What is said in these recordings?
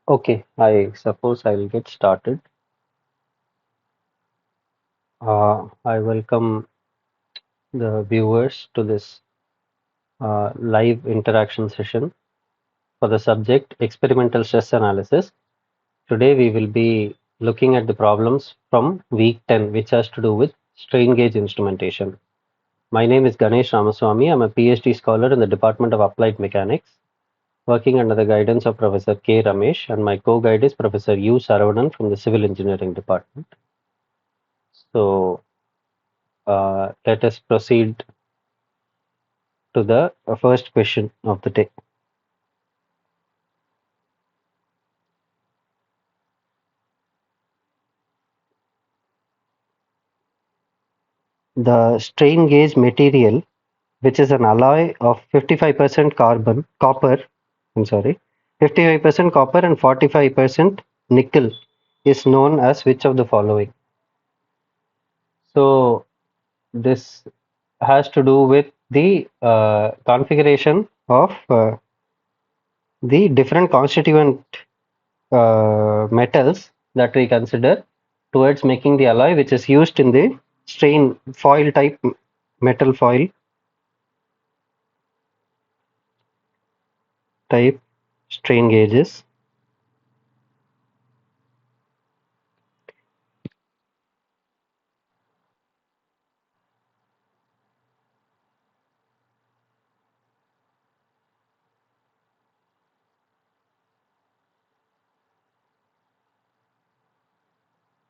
Okay, I suppose I will get started. I welcome the viewers to this live interaction session for the subject experimental stress analysis. Today we will be looking at the problems from week 10, which has to do with strain gauge instrumentation. My name is Ganesh Ramaswamy. I'm a PhD scholar in the Department of Applied Mechanics, working under the guidance of Professor K. Ramesh, and my co-guide is Professor U. Saravanan from the Civil Engineering Department. So, let us proceed to the first question of the day. The strain gauge material, which is an alloy of 55% I'm sorry, 55% copper and 45% nickel, is known as which of the following? So this has to do with the configuration of the different constituent metals that we consider towards making the alloy, which is used in the strain foil type metal foil type strain gauges.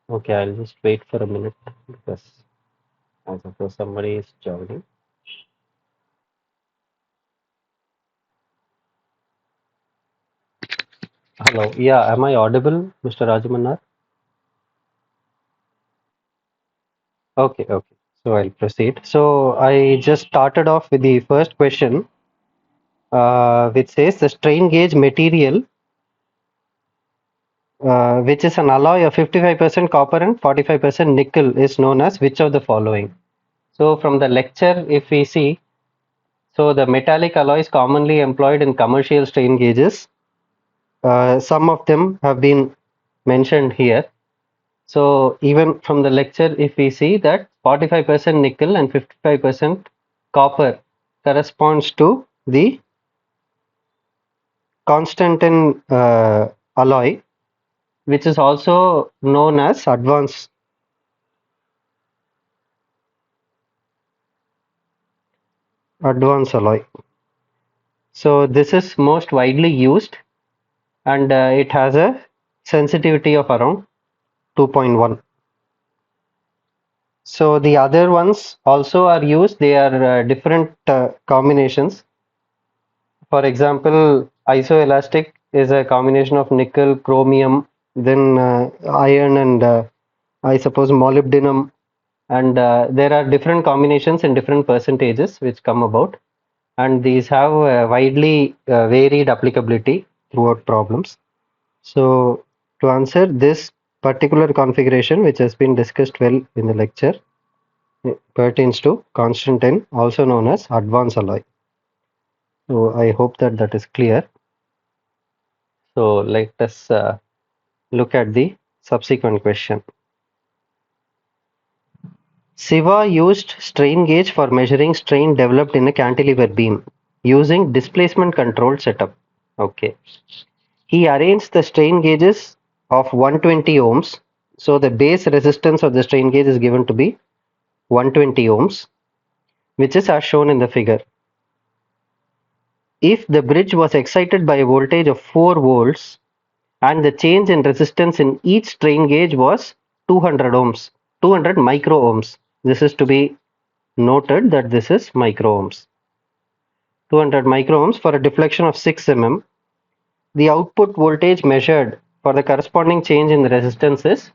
Okay, I'll just wait for a minute because I suppose somebody is joining. Hello. Yeah, am I audible, Mr. Rajamannar? Okay, okay. So I'll proceed. So I just started off with the first question, which says the strain gauge material, which is an alloy of 55% copper and 45% nickel, is known as which of the following? So from the lecture, if we see, so the metallic alloys commonly employed in commercial strain gauges, some of them have been mentioned here. So even from the lecture, if we see that 45% nickel and 55% copper corresponds to the Constantan alloy, which is also known as advance alloy. So this is most widely used, and it has a sensitivity of around 2.1. So the other ones also are used. They are different combinations. For example, isoelastic is a combination of nickel, chromium, then iron, and I suppose molybdenum. And there are different combinations in different percentages which come about. And these have widely varied applicability throughout problems. So to answer this particular configuration, which has been discussed well in the lecture, it pertains to Constantan, also known as advance alloy. So I hope that that is clear. So let us look at the subsequent question. Siva used strain gauge for measuring strain developed in a cantilever beam using displacement controlled setup. Okay. He arranged the strain gauges of 120 ohms. So the base resistance of the strain gauge is given to be 120 ohms, which is as shown in the figure. If the bridge was excited by a voltage of 4 volts and the change in resistance in each strain gauge was 200 ohms, 200 micro ohms. This is to be noted that this is micro ohms. 200 micro ohms for a deflection of 6 mm. The output voltage measured for the corresponding change in the resistance is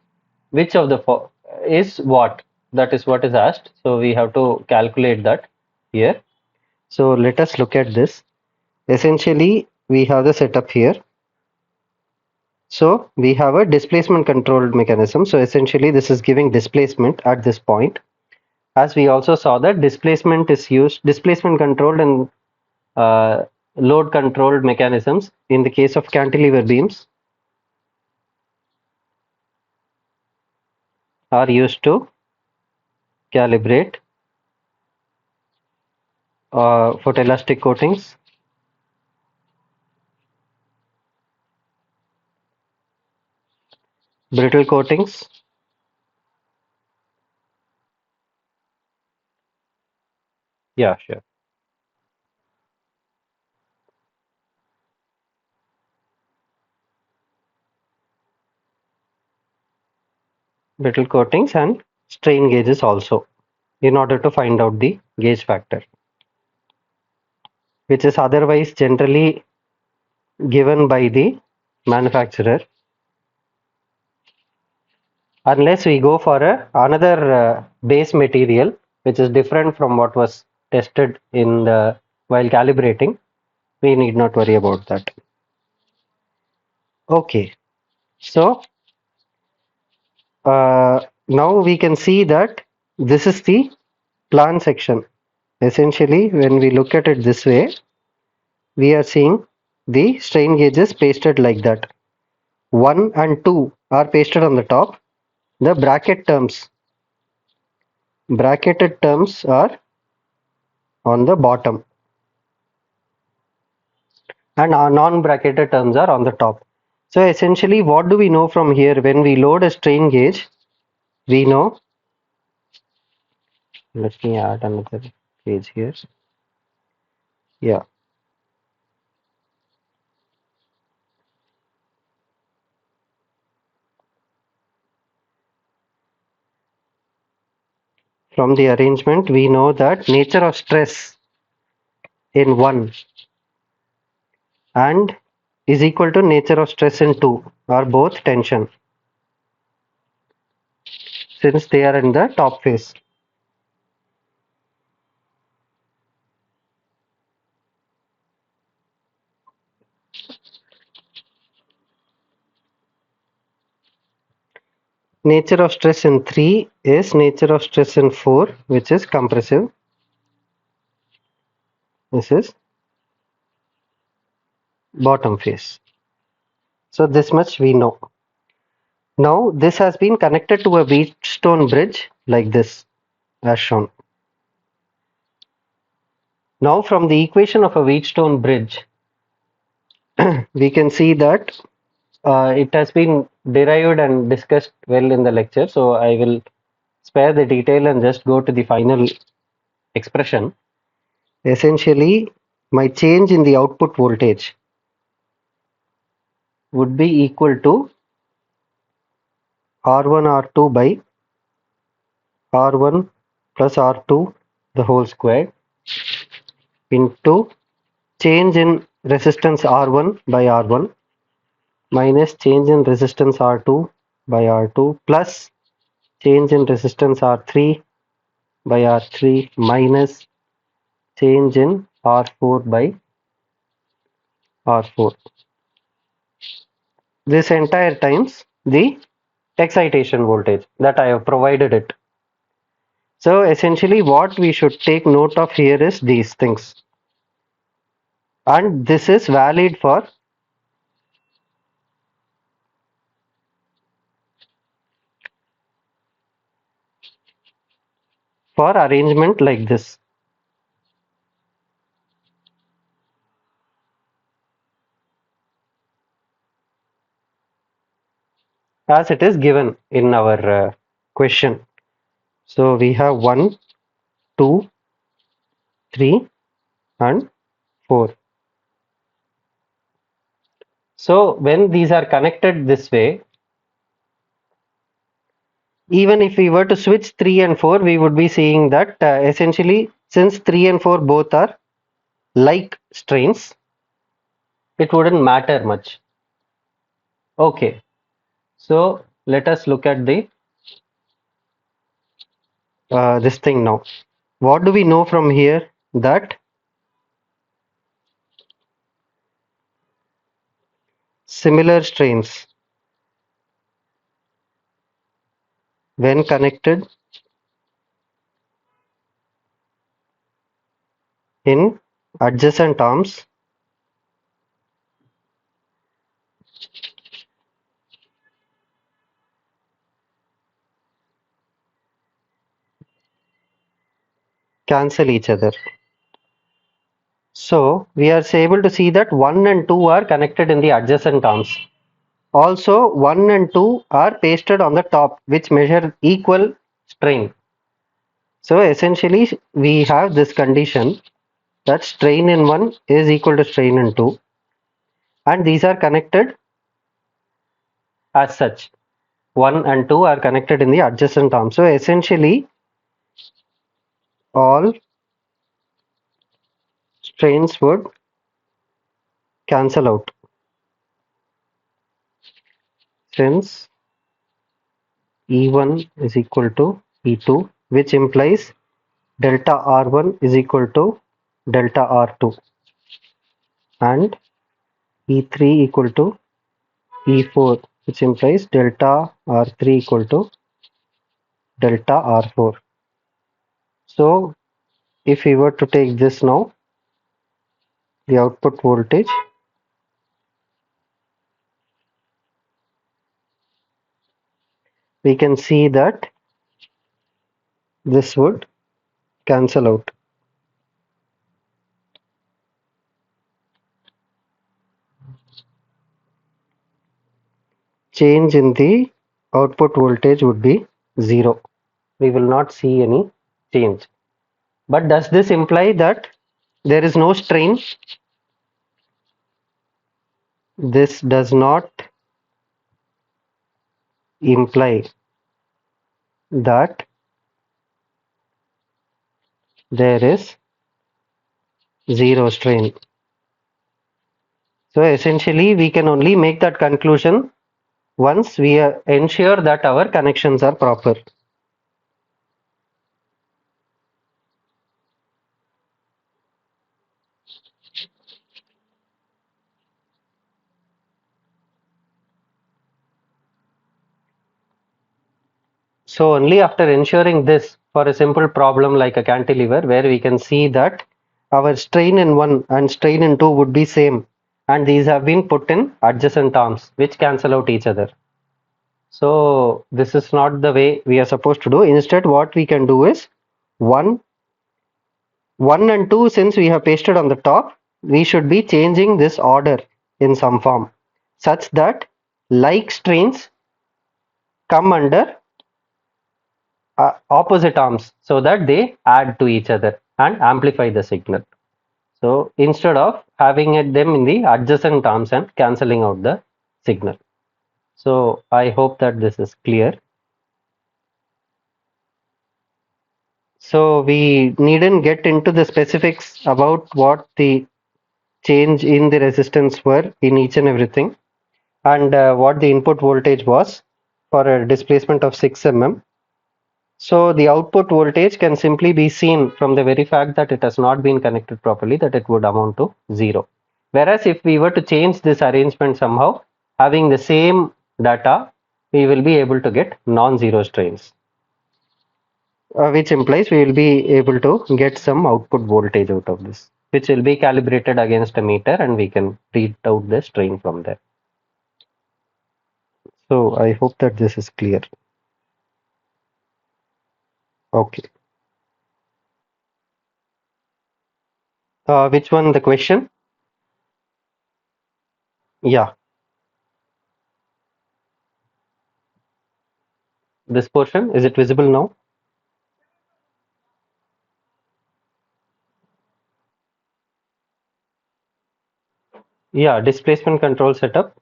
which of the is what? That is what is asked. So we have to calculate that here. So let us look at this. Essentially, we have the setup here. So we have a displacement controlled mechanism. So essentially, this is giving displacement at this point. As we also saw that displacement is used, displacement controlled and load controlled mechanisms in the case of cantilever beams are used to calibrate photoelastic coatings, brittle coatings, yeah, sure, brittle coatings and strain gauges also in order to find out the gauge factor, which is otherwise generally given by the manufacturer unless we go for another base material which is different from what was tested in the while calibrating. We need not worry about that. Okay, so now we can see that this is the plan section. Essentially, when we look at it this way, we are seeing the strain gauges pasted like that. 1 and 2 are pasted on the top. The bracketed terms are on the bottom, and our non-bracketed terms are on the top. So essentially, what do we know from here? When we load a strain gauge, we know, let me add another gauge here. Yeah, from the arrangement, we know that nature of stress in 1 and is equal to nature of stress in 2 are both tension since they are in the top phase. Nature of stress in 3 is nature of stress in 4, which is compressive. This is bottom phase. So this much we know. Now this has been connected to a Wheatstone bridge like this as shown. Now from the equation of a Wheatstone bridge, we can see that it has been derived and discussed well in the lecture. So I will spare the detail and just go to the final expression. Essentially, my change in the output voltage would be equal to R1 R2 by R1 plus R2 the whole square into change in resistance R1 by R1 minus change in resistance R2 by R2 plus change in resistance R3 by R3 minus change in R4 by R4. This entire times the excitation voltage that I have provided it. So essentially what we should take note of here is these things. And this is valid for arrangement like this, as it is given in our question. So we have 1, 2, 3 and 4. So when these are connected this way, even if we were to switch 3 and 4, we would be seeing that essentially since 3 and 4 both are like strains, it wouldn't matter much. Okay, so let us look at the this thing now. What do we know from here? That similar strains when connected in adjacent arms cancel each other. So we are able to see that 1 and 2 are connected in the adjacent arms. Also 1 and 2 are pasted on the top, which measure equal strain. So essentially we have this condition that strain in 1 is equal to strain in 2, and these are connected as such. 1 and 2 are connected in the adjacent arm. So essentially all strains would cancel out since E1 is equal to E2, which implies delta R1 is equal to delta R2, and E3 equal to E4, which implies delta R3 equal to delta R4. So if we were to take this now, the output voltage, we can see that this would cancel out. Change in the output voltage would be 0. We will not see any change. But does this imply that there is no strain? This does not imply that there is zero strain. So essentially, we can only make that conclusion once we ensure that our connections are proper. So only after ensuring this for a simple problem like a cantilever, where we can see that our strain in 1 and strain in 2 would be same, and these have been put in adjacent arms which cancel out each other. So this is not the way we are supposed to do. Instead, what we can do is 1, 1 and 2, since we have pasted on the top, we should be changing this order in some form such that like strains come under opposite arms so that they add to each other and amplify the signal. So instead of having them in the adjacent arms and cancelling out the signal. So I hope that this is clear. So we needn't get into the specifics about what the change in the resistance were in each and everything, and what the input voltage was for a displacement of 6 mm. So the output voltage can simply be seen from the very fact that it has not been connected properly, that it would amount to 0. Whereas if we were to change this arrangement somehow, having the same data, we will be able to get non-zero strains, which implies we will be able to get some output voltage out of this, which will be calibrated against a meter, and we can read out the strain from there. So I hope that this is clear. Okay. Which one, the question? Yeah, this portion, is it visible now? Yeah, displacement control setup.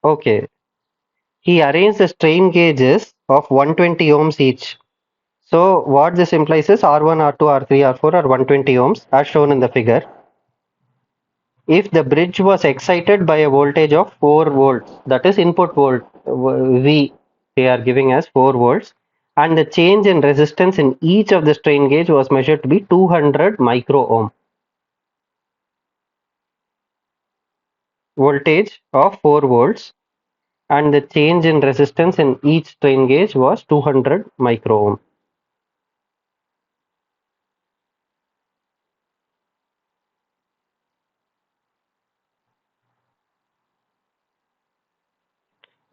Okay. He arranged the strain gauges of 120 ohms each. So what this implies is R1, R2, R3, R4 are 120 ohms as shown in the figure. If the bridge was excited by a voltage of 4 volts, that is input volt V, they are giving as 4 volts, and the change in resistance in each of the strain gauge was measured to be 200 micro ohm. Voltage of 4 volts, and the change in resistance in each strain gauge was 200 micro ohm.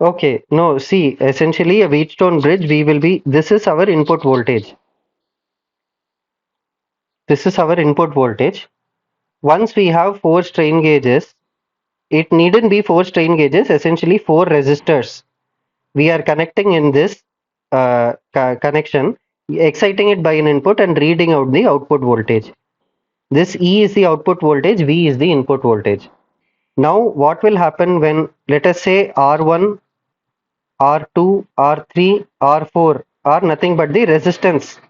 Okay, no, see, essentially a Wheatstone bridge, this is our input voltage. This is our input voltage. Once we have four strain gauges, it needn't be four strain gauges, essentially four resistors. We are connecting in this connection, exciting it by an input and reading out the output voltage. This E is the output voltage, V is the input voltage. Now, what will happen when, let us say, R1, R2, R3, R4 are nothing but the resistance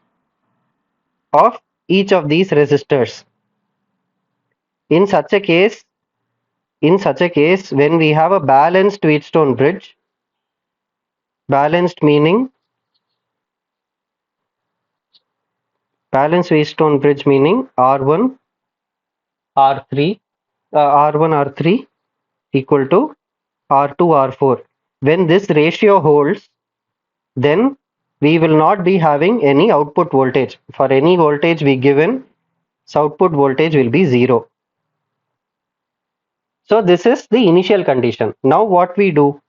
of each of these resistors. In such a case, when we have a balanced Wheatstone bridge, balanced meaning R1, R3, R1, R3 equal to R2, R4. When this ratio holds, then we will not be having any output voltage. For any voltage we given, so output voltage will be zero. So this is the initial condition. Now what we do,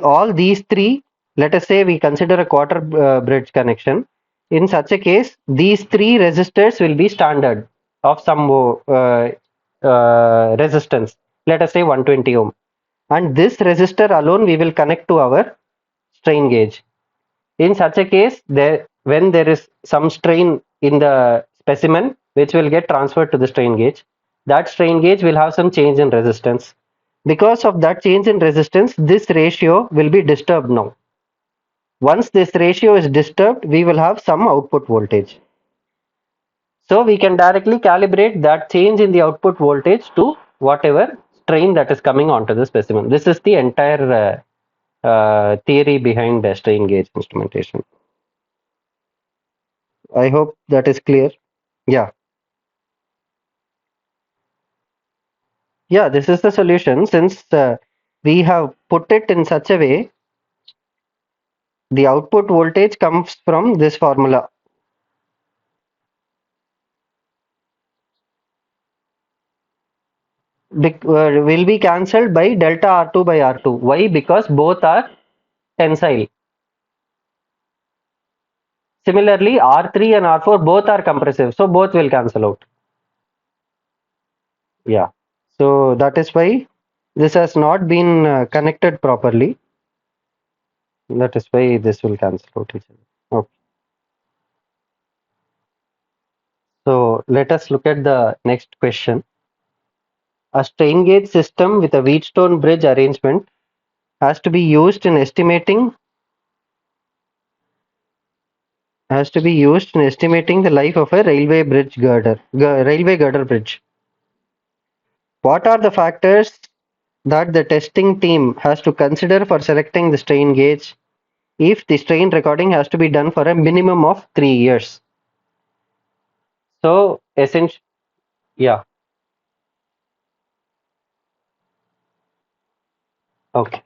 all these three, let us say we consider a quarter bridge connection. In such a case, these three resistors will be standard of some resistance. Let us say 120 ohm. And this resistor alone we will connect to our strain gauge. In such a case, when there is some strain in the specimen, which will get transferred to the strain gauge, that strain gauge will have some change in resistance. Because of that change in resistance, this ratio will be disturbed now. Once this ratio is disturbed, we will have some output voltage. So we can directly calibrate that change in the output voltage to whatever strain that is coming onto the specimen. This is the entire theory behind the strain gauge instrumentation. I hope that is clear. Yeah. Yeah, this is the solution. Since we have put it in such a way, the output voltage comes from this formula. Will be cancelled by delta R2 by R2. Why? Because both are tensile. Similarly, R3 and R4 both are compressive, so both will cancel out. Yeah. So that is why this has not been connected properly. That is why this will cancel out each other. Okay. So let us look at the next question. A strain gauge system with a Wheatstone bridge arrangement has to be used in estimating the life of a railway girder bridge. What are the factors that the testing team has to consider for selecting the strain gauge if the strain recording has to be done for a minimum of 3 years? So essentially, yeah, okay.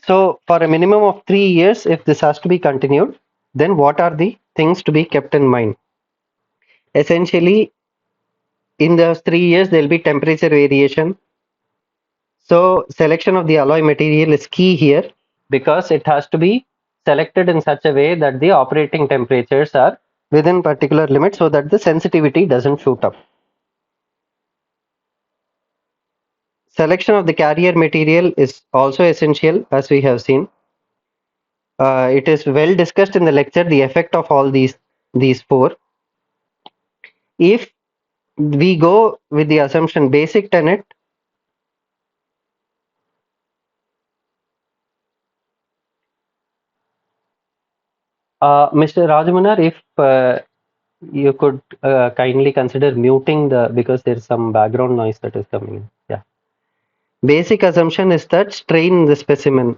So for a minimum of 3 years, if this has to be continued, then what are the things to be kept in mind? Essentially, in those 3 years, there will be temperature variation. So selection of the alloy material is key here because it has to be selected in such a way that the operating temperatures are within particular limits so that the sensitivity doesn't shoot up. Selection of the carrier material is also essential, as we have seen. It is well discussed in the lecture, the effect of all these four. If we go with the assumption basic tenet, Mr. Rajamanar, if you could kindly consider muting because there's some background noise that is coming in. Yeah. Basic assumption is that strain in the specimen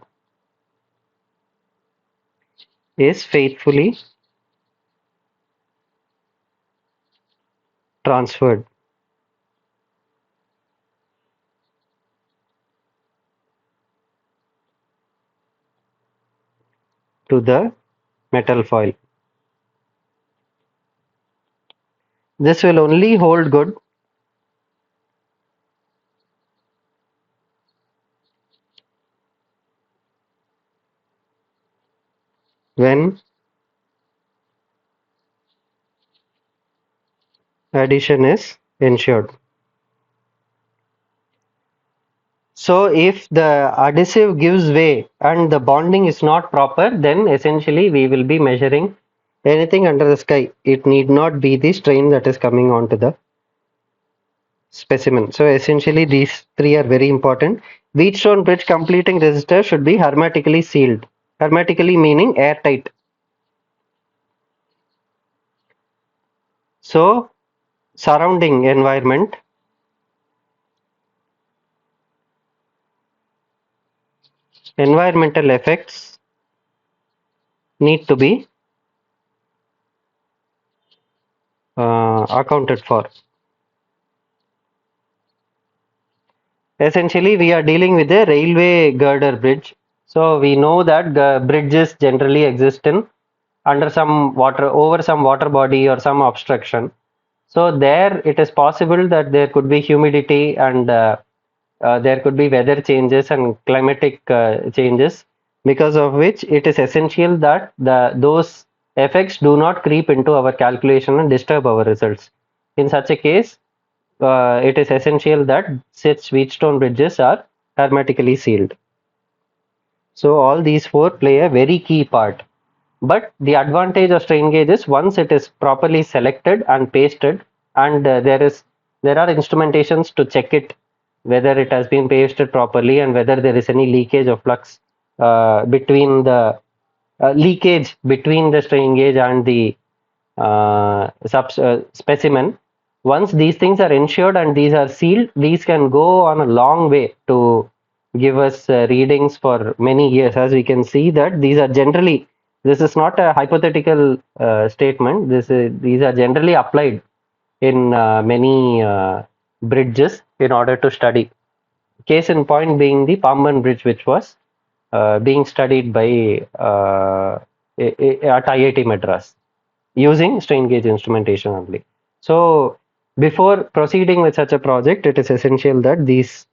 is faithfully transferred to the metal foil. This will only hold good when addition is ensured. So if the adhesive gives way and the bonding is not proper, then essentially we will be measuring anything under the sky. It need not be the strain that is coming onto the specimen. So essentially these three are very important. Wheatstone bridge completing resistor should be hermetically sealed. Hermetically meaning airtight. So surrounding environmental effects need to be accounted for. Essentially, we are dealing with a railway girder bridge. So we know that the bridges generally exist in under some water, over some water body or some obstruction. So there, it is possible that there could be humidity and there could be weather changes and climatic changes, because of which it is essential that those effects do not creep into our calculation and disturb our results. In such a case, it is essential that such Wheatstone bridges are hermetically sealed. So all these four play a very key part. But the advantage of strain gauge is once it is properly selected and pasted, and there are instrumentations to check it whether it has been pasted properly and whether there is any leakage of flux between the leakage between the strain gauge and the specimen. Once these things are ensured and these are sealed, these can go on a long way to give us readings for many years. As we can see that these are generally, this is not a hypothetical statement. These are generally applied in many bridges in order to study. Case in point being the Pamban Bridge, which was being studied by at IIT Madras using strain gauge instrumentation only. So before proceeding with such a project, it is essential that these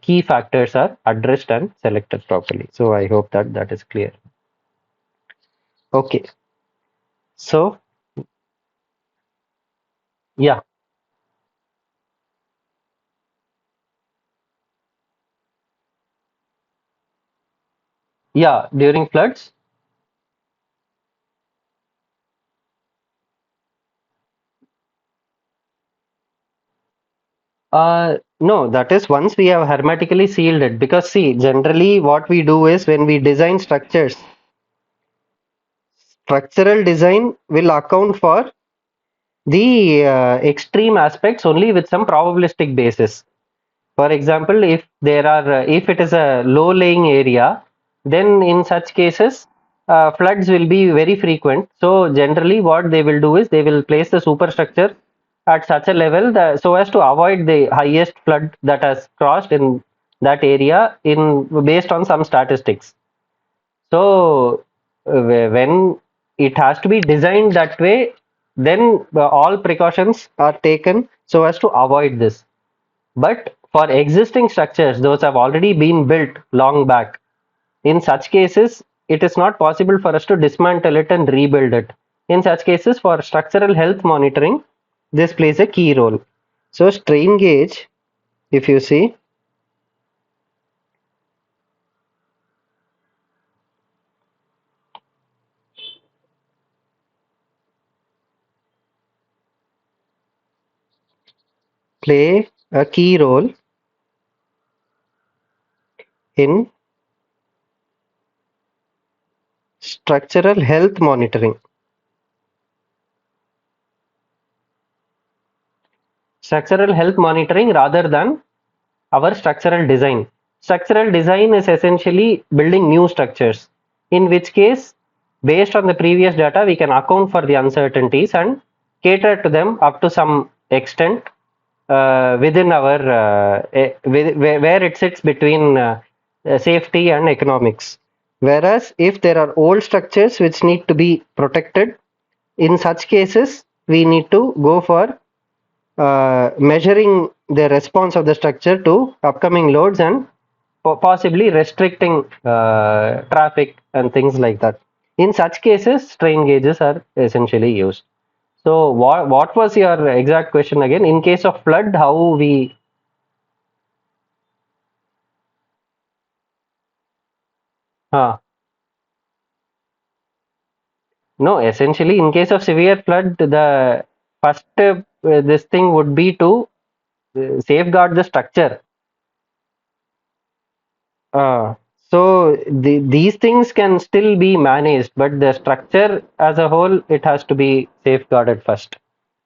key factors are addressed and selected properly. So I hope that that is clear. Okay. So yeah, yeah. During floods, no, that is once we have hermetically sealed it. Because see, generally what we do is when we design structures, structural design will account for the extreme aspects only with some probabilistic basis. For example, if it is a low-lying area, then in such cases, floods will be very frequent. So generally, what they will do is they will place the superstructure at such a level that so as to avoid the highest flood that has crossed in that area in based on some statistics. So when it has to be designed that way, then all precautions are taken so as to avoid this. But for existing structures, those have already been built long back. In such cases, it is not possible for us to dismantle it and rebuild it. In such cases, for structural health monitoring, this plays a key role. So strain gauge, if you see, play a key role in structural health monitoring. Structural health monitoring rather than our structural design. Structural design is essentially building new structures, in which case, based on the previous data, we can account for the uncertainties and cater to them up to some extent within our where it sits between safety and economics. Whereas if there are old structures which need to be protected, in such cases, we need to go for measuring the response of the structure to upcoming loads and possibly restricting traffic and things like that. In such cases, strain gauges are essentially used. So what was your exact question again? In case of flood, how we uh, no, essentially in case of severe flood, the first this thing would be to safeguard the structure. Uh, so these things can still be managed, but the structure as a whole, it has to be safeguarded first.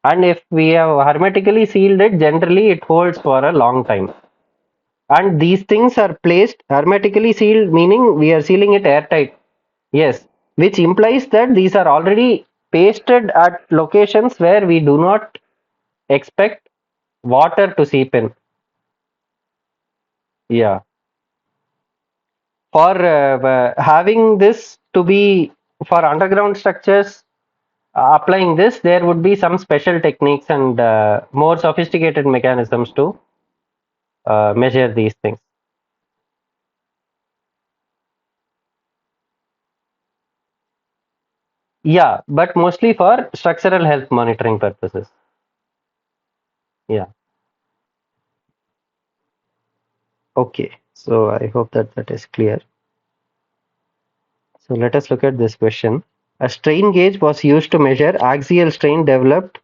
And if we have hermetically sealed it, generally it holds for a long time. And these things are placed hermetically sealed, meaning we are sealing it airtight. Yes, which implies that these are already pasted at locations where we do not expect water to seep in. Yeah. For having this to be for underground structures, applying this, there would be some special techniques and more sophisticated mechanisms to measure these things. Yeah, but mostly for structural health monitoring purposes. Yeah. Okay. So I hope that that is clear. So let us look at this question. A strain gauge was used to measure axial strain developed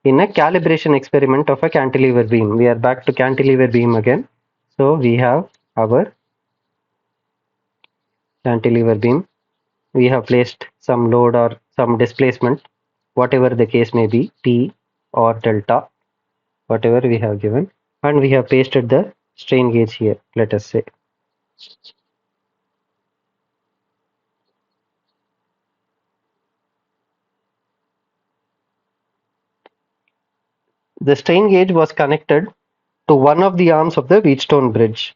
in a calibration experiment of a cantilever beam. We are back to cantilever beam again. So we have our cantilever beam. We have placed some load or some displacement, whatever the case may be, P or delta, whatever we have given, and we have pasted the strain gauge here, let us say. The strain gauge was connected to one of the arms of the Wheatstone bridge.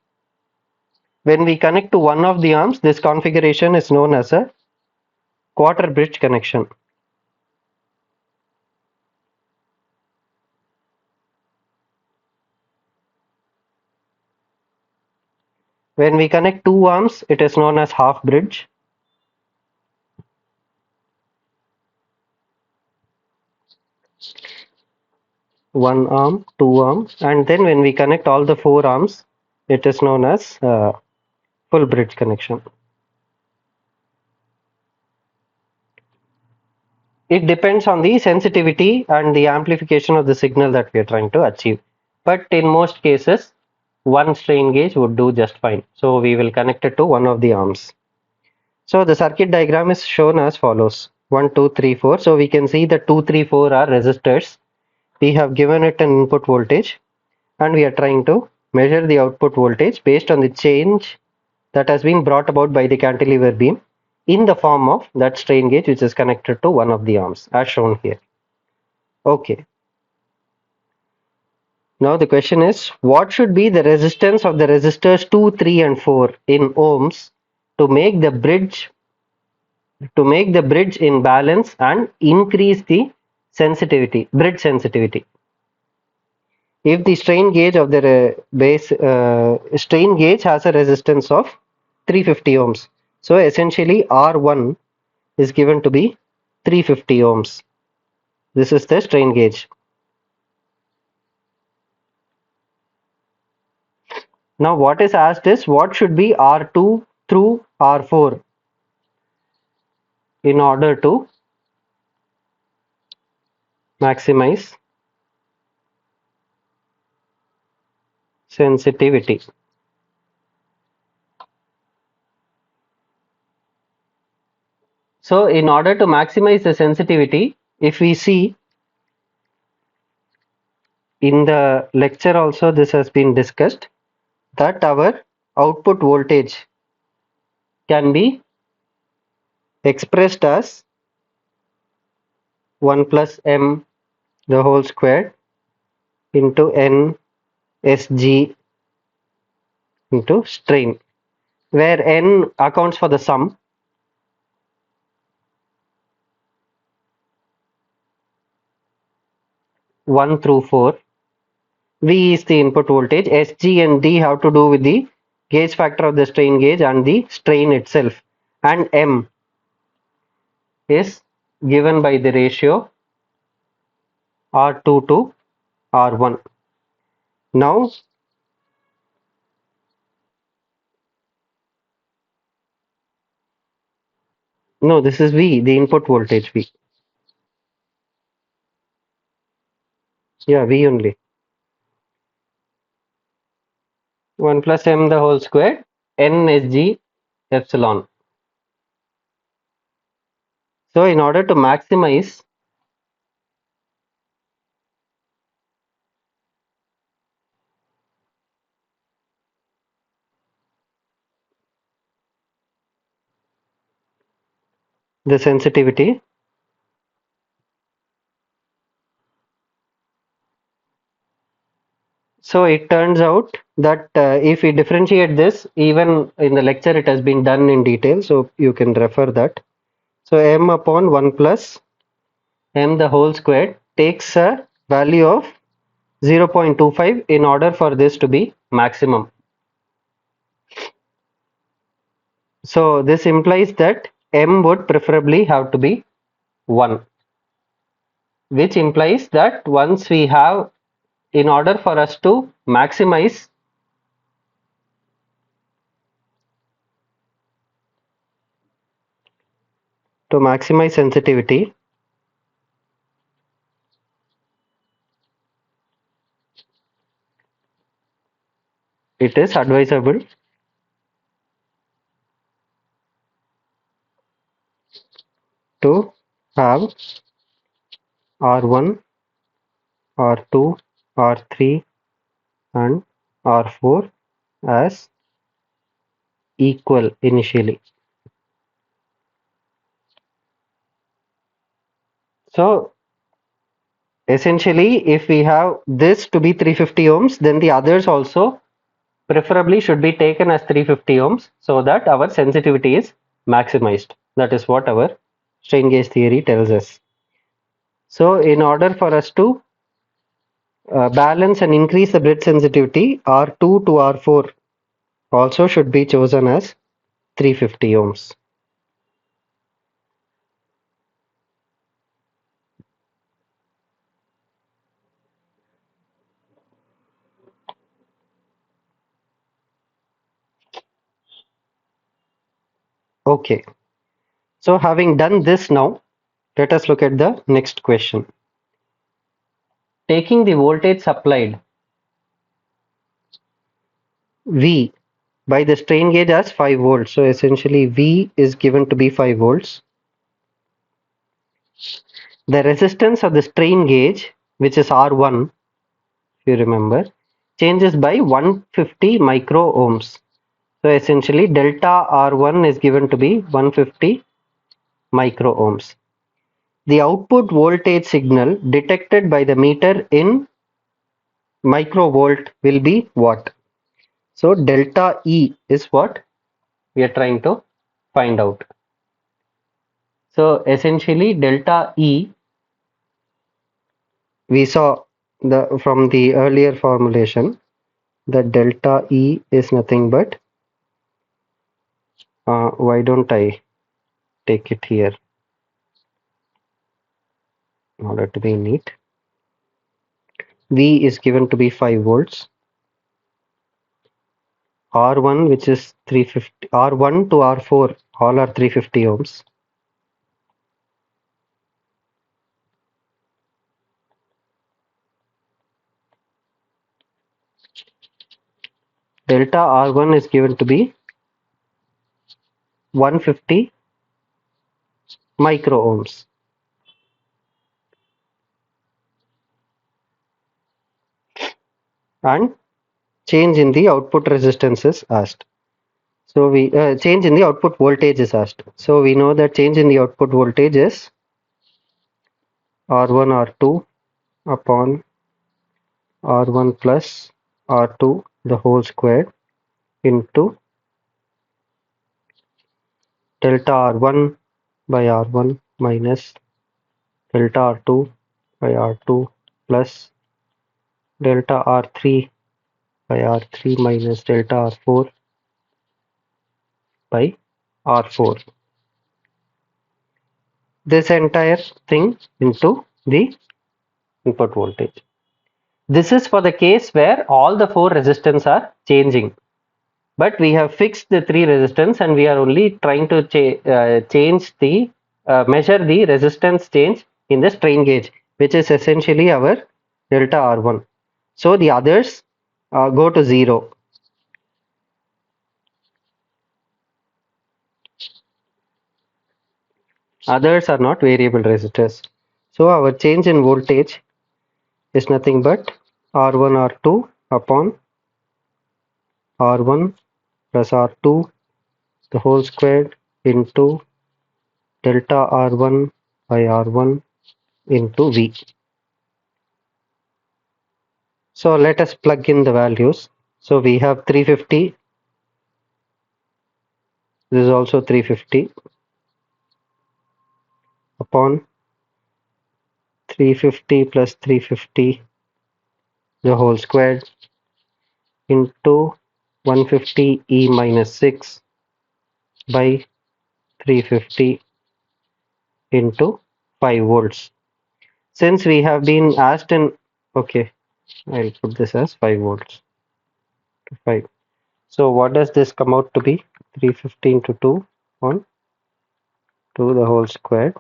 When we connect to one of the arms, this configuration is known as a quarter bridge connection. When we connect two arms, it is known as half bridge. One arm, two arms, and then when we connect all the four arms, it is known as full bridge connection. It depends on the sensitivity and the amplification of the signal that we are trying to achieve. But in most cases, one strain gauge would do just fine. So we will connect it to one of the arms. So the circuit diagram is shown as follows. 1, 2, 3, 4. So we can see the 2, 3, 4 are resistors. We have given it an input voltage and we are trying to measure the output voltage based on the change that has been brought about by the cantilever beam in the form of that strain gauge which is connected to one of the arms as shown here. Okay. Now the question is, what should be the resistance of the resistors 2, 3 and 4 in ohms to make the bridge in balance and increase the sensitivity, bridge sensitivity. If the strain gauge of the base strain gauge has a resistance of 350 ohms, so essentially R1 is given to be 350 ohms. This is the strain gauge. Now what is asked is what should be R2 through R4 in order to maximize sensitivity. So in order to maximize the sensitivity, if we see in the lecture also this has been discussed that our output voltage can be expressed as 1 plus m the whole squared into n sg into strain, where n accounts for the sum, 1 through 4. V is the input voltage. Sg and D have to do with the gauge factor of the strain gauge and the strain itself. And M is given by the ratio R2 to R1. Now, no, this is V, the input voltage V. Yeah, V only. 1 plus m the whole square, n is G epsilon. So, in order to maximize the sensitivity, so it turns out that if we differentiate this, even in the lecture it has been done in detail, so you can refer that. So m upon 1 plus m the whole squared takes a value of 0.25 in order for this to be maximum. So this implies that m would preferably have to be 1, which implies that once we have, in order for us to maximize sensitivity, it is advisable to have R1, R2, R3 and R4 as equal initially. So essentially, if we have this to be 350 ohms, then the others also preferably should be taken as 350 ohms so that our sensitivity is maximized. That is what our strain gauge theory tells us. So in order for us to balance and increase the bridge sensitivity, R2 to R4 also should be chosen as 350 ohms. Okay, so having done this now, let us look at the next question. Taking the voltage supplied V by the strain gauge as 5 volts. So essentially V is given to be 5 volts. The resistance of the strain gauge, which is R1, if you remember, changes by 150 micro ohms. So essentially delta R1 is given to be 150 micro ohms. The output voltage signal detected by the meter in microvolt will be what? So delta E is what we are trying to find out. So essentially delta E, we saw from the earlier formulation that delta E is nothing but, why don't I take it here in order to be neat. V is given to be 5 volts. R1, which is 350, R1 to R4 all are 350 ohms. Delta R1 is given to be 150 micro ohms. And change in the output resistance is asked. So we change in the output voltage is asked. So we know that change in the output voltage is R1 R2 upon R1 plus R2 the whole squared into delta R1 by R1 minus delta R2 by R2 plus delta R3 by R3 minus delta R4 by R4. this entire thing into the input voltage. This is for the case where all the four resistance are changing. But we have fixed the three resistance and we are only trying to change the measure the resistance change in the strain gauge, which is essentially our delta R1. So the others go to zero. Others are not variable resistors. So our change in voltage is nothing but R1 R2 upon R1 plus R2 the whole squared into delta R1 by R1 into V. So let us plug in the values. So we have 350. This is also 350 upon 350 plus 350 the whole squared into 150 E minus 6 by 350 into 5 volts. Since we have been asked in, okay, I'll put this as 5 volts to 5. So what does this come out to be? 350 into 2 on 2 the whole squared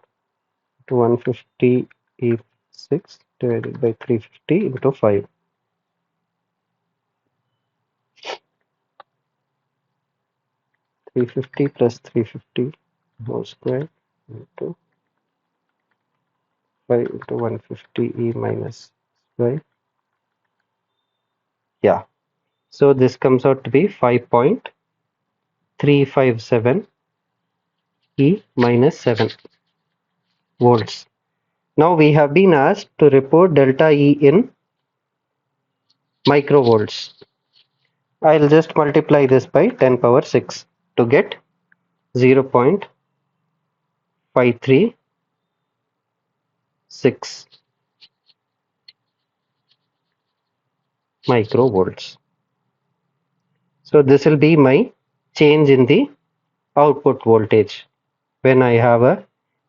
to 150 E6 divided by 350 into 5. 350 plus 350 whole square into 5 into 150 E minus 5. Yeah. So this comes out to be 5.357 E minus 7 volts. Now we have been asked to report delta E in microvolts. I'll just multiply this by 10 power 6 to get 0.536 microvolts. So this will be my change in the output voltage when I have a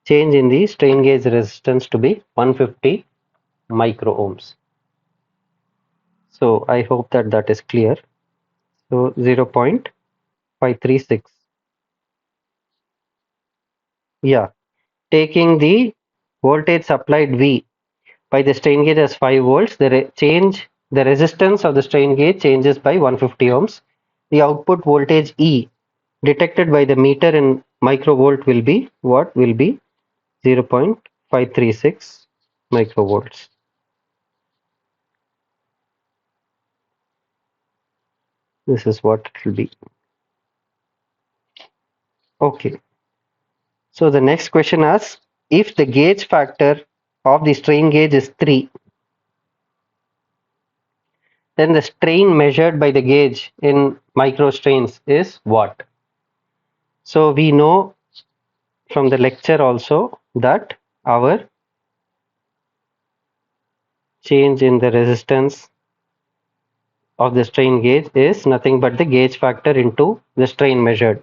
change in the strain gauge resistance to be 150 micro ohms. So I hope that that is clear. So 0.536. Yeah, taking the voltage supplied V by the strain gauge as 5 volts, the resistance of the strain gauge changes by 150 ohms. The output voltage E detected by the meter in microvolt will be what? Will be 0.536 microvolts. This is what it will be. Okay. So the next question asks, if the gauge factor of the strain gauge is 3, then the strain measured by the gauge in microstrains is what? So we know from the lecture also that our change in the resistance of the strain gauge is nothing but the gauge factor into the strain measured,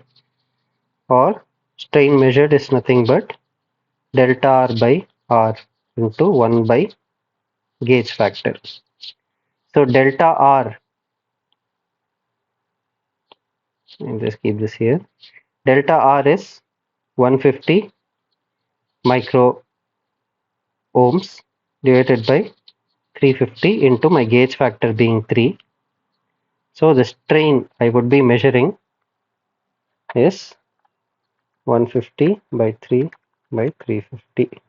or strain measured is nothing but delta R by R into 1 by gauge factor. So delta R, and just keep this here, delta R is 150 micro ohms divided by 350 into my gauge factor being 3. So the strain I would be measuring is 150 by 3 by 350.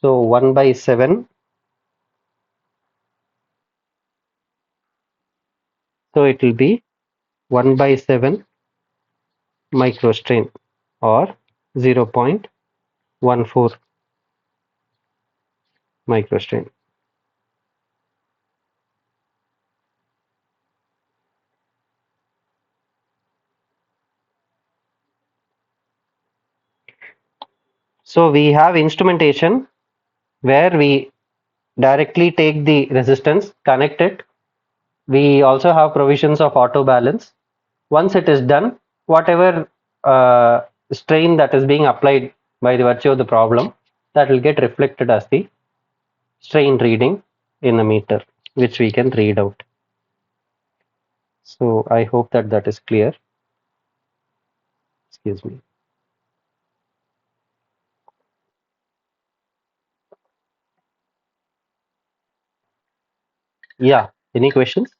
So 1 by 7. So it will be 1 by 7 microstrain or 0.14 microstrain. So we have instrumentation where we directly take the resistance, connect it. We also have provisions of auto balance. Once it is done, whatever strain that is being applied by the virtue of the problem, that will get reflected as the strain reading in a meter, which we can read out. So I hope that that is clear. Excuse me. Yeah. Any questions?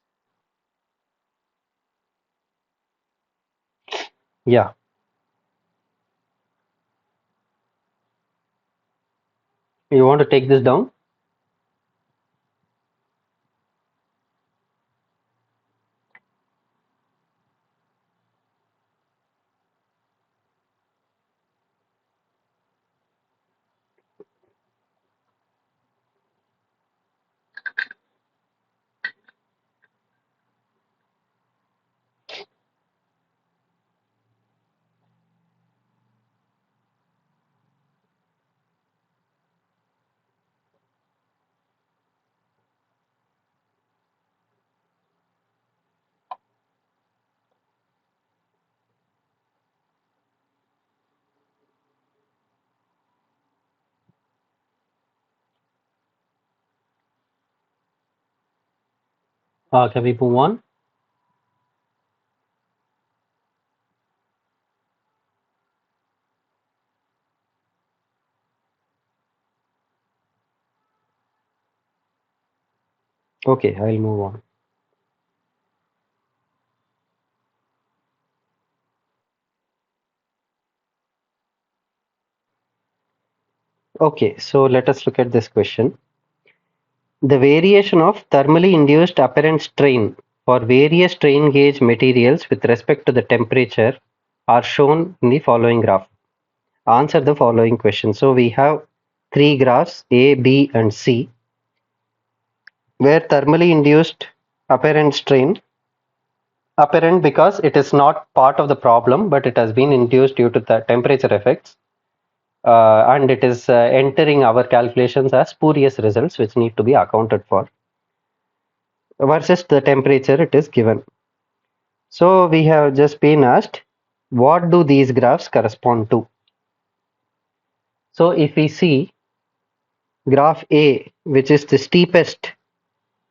Yeah. You want to take this down? Can we move on? Okay, I'll move on. Okay, so let us look at this question. The variation of thermally induced apparent strain for various strain gauge materials with respect to the temperature are shown in the following graph. Answer the following question. So we have three graphs A, B, and C, where thermally induced apparent strain, apparent because it is not part of the problem, but it has been induced due to the temperature effects, and it is entering our calculations as spurious results, which need to be accounted for, versus the temperature it is given. So we have just been asked, what do these graphs correspond to? So if we see graph A, which is the steepest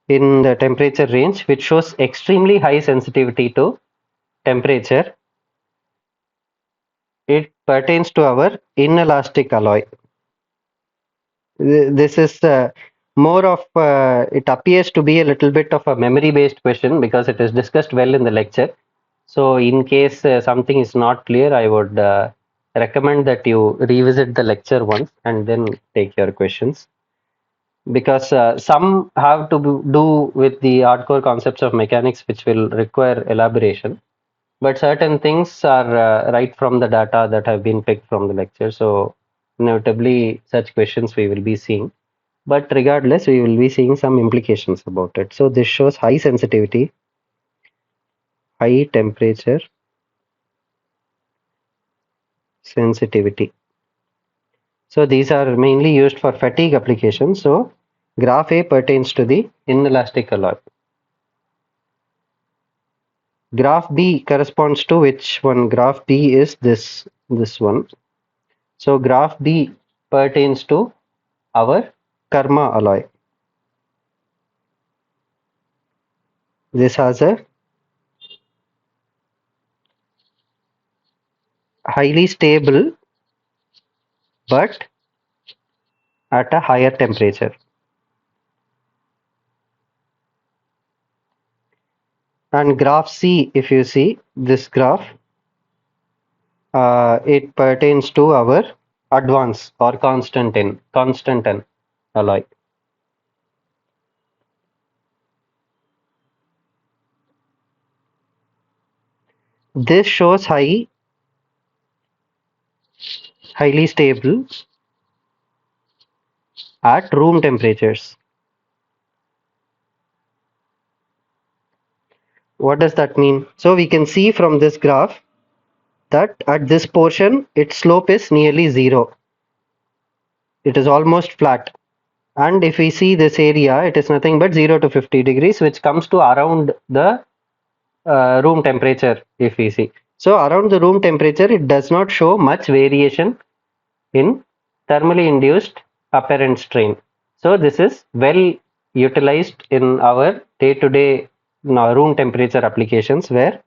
in the temperature range, which shows extremely high sensitivity to temperature, it pertains to our inelastic alloy. This is more of, it appears to be a little bit of a memory based question because it is discussed well in the lecture. So in case something is not clear, I would recommend that you revisit the lecture once and then take your questions, because some have to do with the hardcore concepts of mechanics which will require elaboration, but certain things are right from the data that have been picked from the lecture. So inevitably such questions we will be seeing, but regardless we will be seeing some implications about it. So this shows high sensitivity, high temperature sensitivity. So these are mainly used for fatigue applications. So graph A pertains to the inelastic alloy. Graph B corresponds to which one? Graph B is this one. So graph B pertains to our karma alloy. This has a highly stable but at a higher temperature. And graph C, if you see this graph, it pertains to our advance or constant N alloy. This shows highly stable at room temperatures. What does that mean? So we can see from this graph that at this portion its slope is nearly zero. It is almost flat. And if we see this area, it is nothing but 0 to 50 degrees, which comes to around the room temperature, if we see. So around the room temperature, it does not show much variation in thermally induced apparent strain. So this is well utilized in our day-to-day room temperature applications where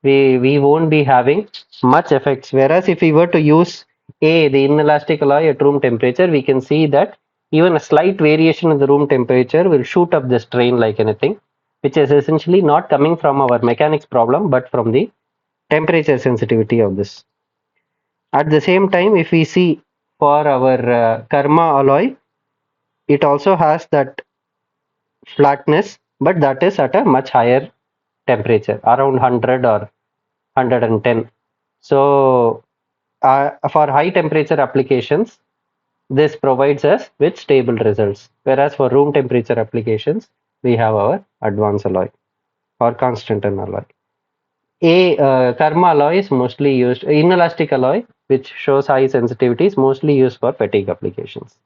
we won't be having much effects. Whereas if we were to use the inelastic alloy at room temperature, we can see that even a slight variation in the room temperature will shoot up the strain like anything, which is essentially not coming from our mechanics problem, but from the temperature sensitivity of this. At the same time, if we see for our Karma alloy, it also has that flatness, but that is at a much higher temperature, around 100 or 110. So, for high temperature applications, this provides us with stable results. Whereas for room temperature applications, we have our advanced alloy or constant alloy. Karma alloy is mostly used, inelastic alloy, which shows high sensitivity, is mostly used for fatigue applications.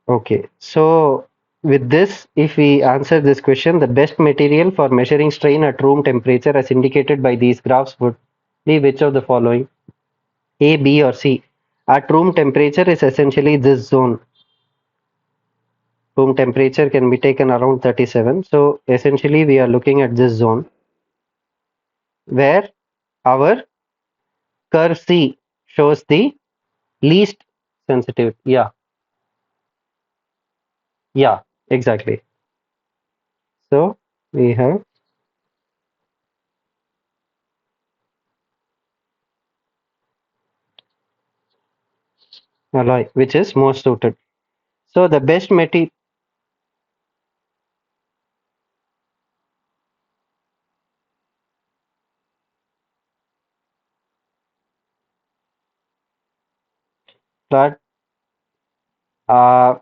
Okay, so with this, if we answer this question, the best material for measuring strain at room temperature as indicated by these graphs would be which of the following? A, B, or C? At room temperature is essentially this zone. Room temperature can be taken around 37. So essentially we are looking at this zone where our curve C shows the least sensitive. Yeah, yeah, exactly. So we have alloy which is most suited. So the best material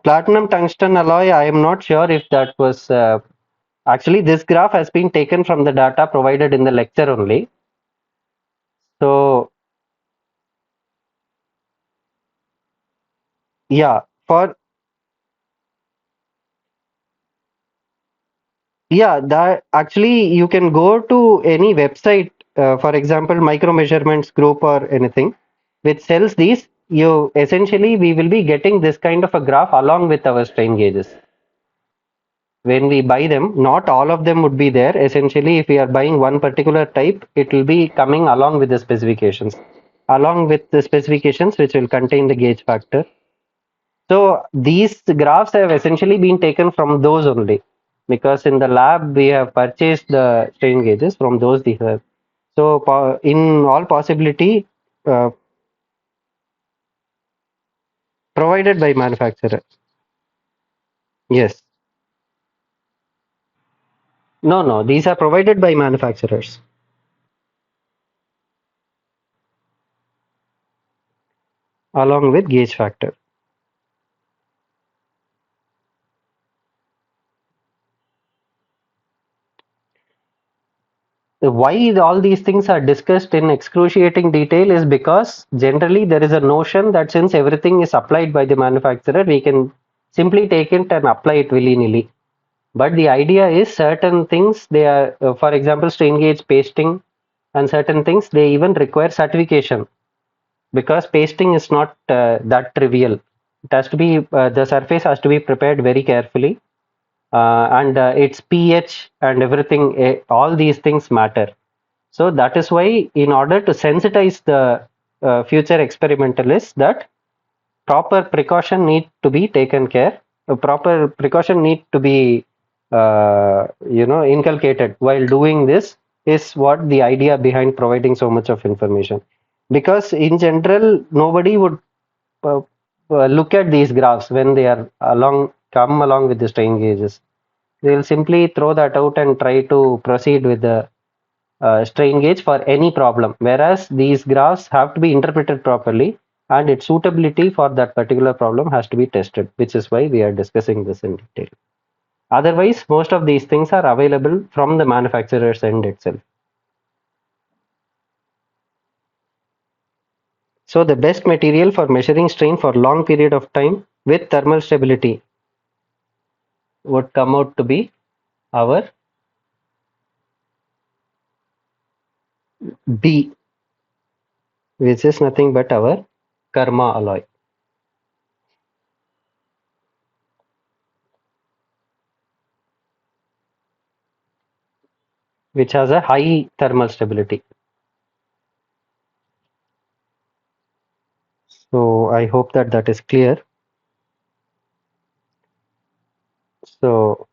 platinum tungsten alloy, I am not sure if that was actually this graph has been taken from the data provided in the lecture only. So yeah, for yeah, that actually you can go to any website, for example, Micro Measurements Group or anything, which sells these. You essentially we will be getting this kind of a graph along with our strain gauges. When we buy them, not all of them would be there. Essentially, if we are buying one particular type, it will be coming along with the specifications, along with the specifications which will contain the gauge factor. So these graphs have essentially been taken from those only, because in the lab we have purchased the strain gauges from those we have. So in all possibility, uh, provided by manufacturer. Yes. No, no, these are provided by manufacturers along with gauge factor. Why all these things are discussed in excruciating detail is because generally there is a notion that since everything is applied by the manufacturer, we can simply take it and apply it willy-nilly. But the idea is certain things they are, for example, strain gauge pasting and certain things they even require certification because pasting is not that trivial. It has to be the surface has to be prepared very carefully, and its pH and everything. All these things matter. So that is why, in order to sensitize the future experimentalists, that proper precaution need to be taken care. Proper precaution need to be, inculcated while doing this. Is what the idea behind providing so much of information. Because in general, nobody would uh, look at these graphs when they are come along with the strain gauges. They will simply throw that out and try to proceed with the strain gauge for any problem, whereas these graphs have to be interpreted properly and its suitability for that particular problem has to be tested, which is why we are discussing this in detail. Otherwise, most of these things are available from the manufacturer's end itself. So the best material for measuring strain for long period of time with thermal stability would come out to be our B, which is nothing but our karma alloy, which has a high thermal stability. So I hope that that is clear. So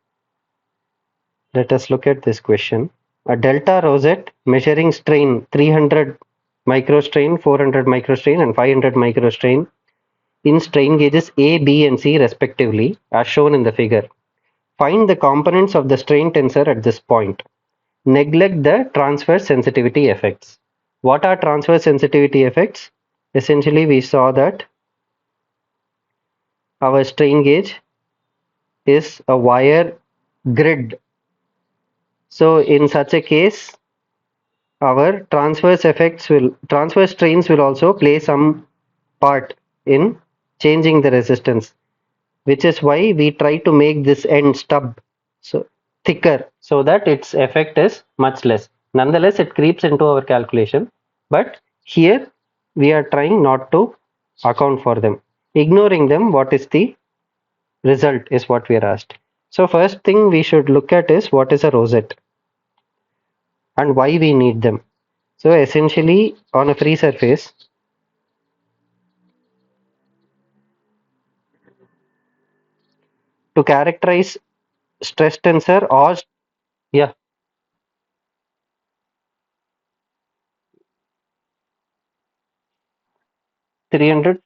let us look at this question. A delta rosette measuring strain 300 microstrain, 400 microstrain, and 500 microstrain in strain gauges A, B, and C respectively, as shown in the figure. Find the components of the strain tensor at this point. Neglect the transfer sensitivity effects. What are transfer sensitivity effects? Essentially, we saw that our strain gauge is a wire grid. So in such a case, our transfer strains will also play some part in changing the resistance, which is why we try to make this end stub so thicker so that its effect is much less. Nonetheless, it creeps into our calculation, but here we are trying not to account for them. Ignoring them, what is the result is what we are asked. So first thing we should look at is what is a rosette and why we need them. So essentially on a free surface, to characterize stress tensor or yeah, 300,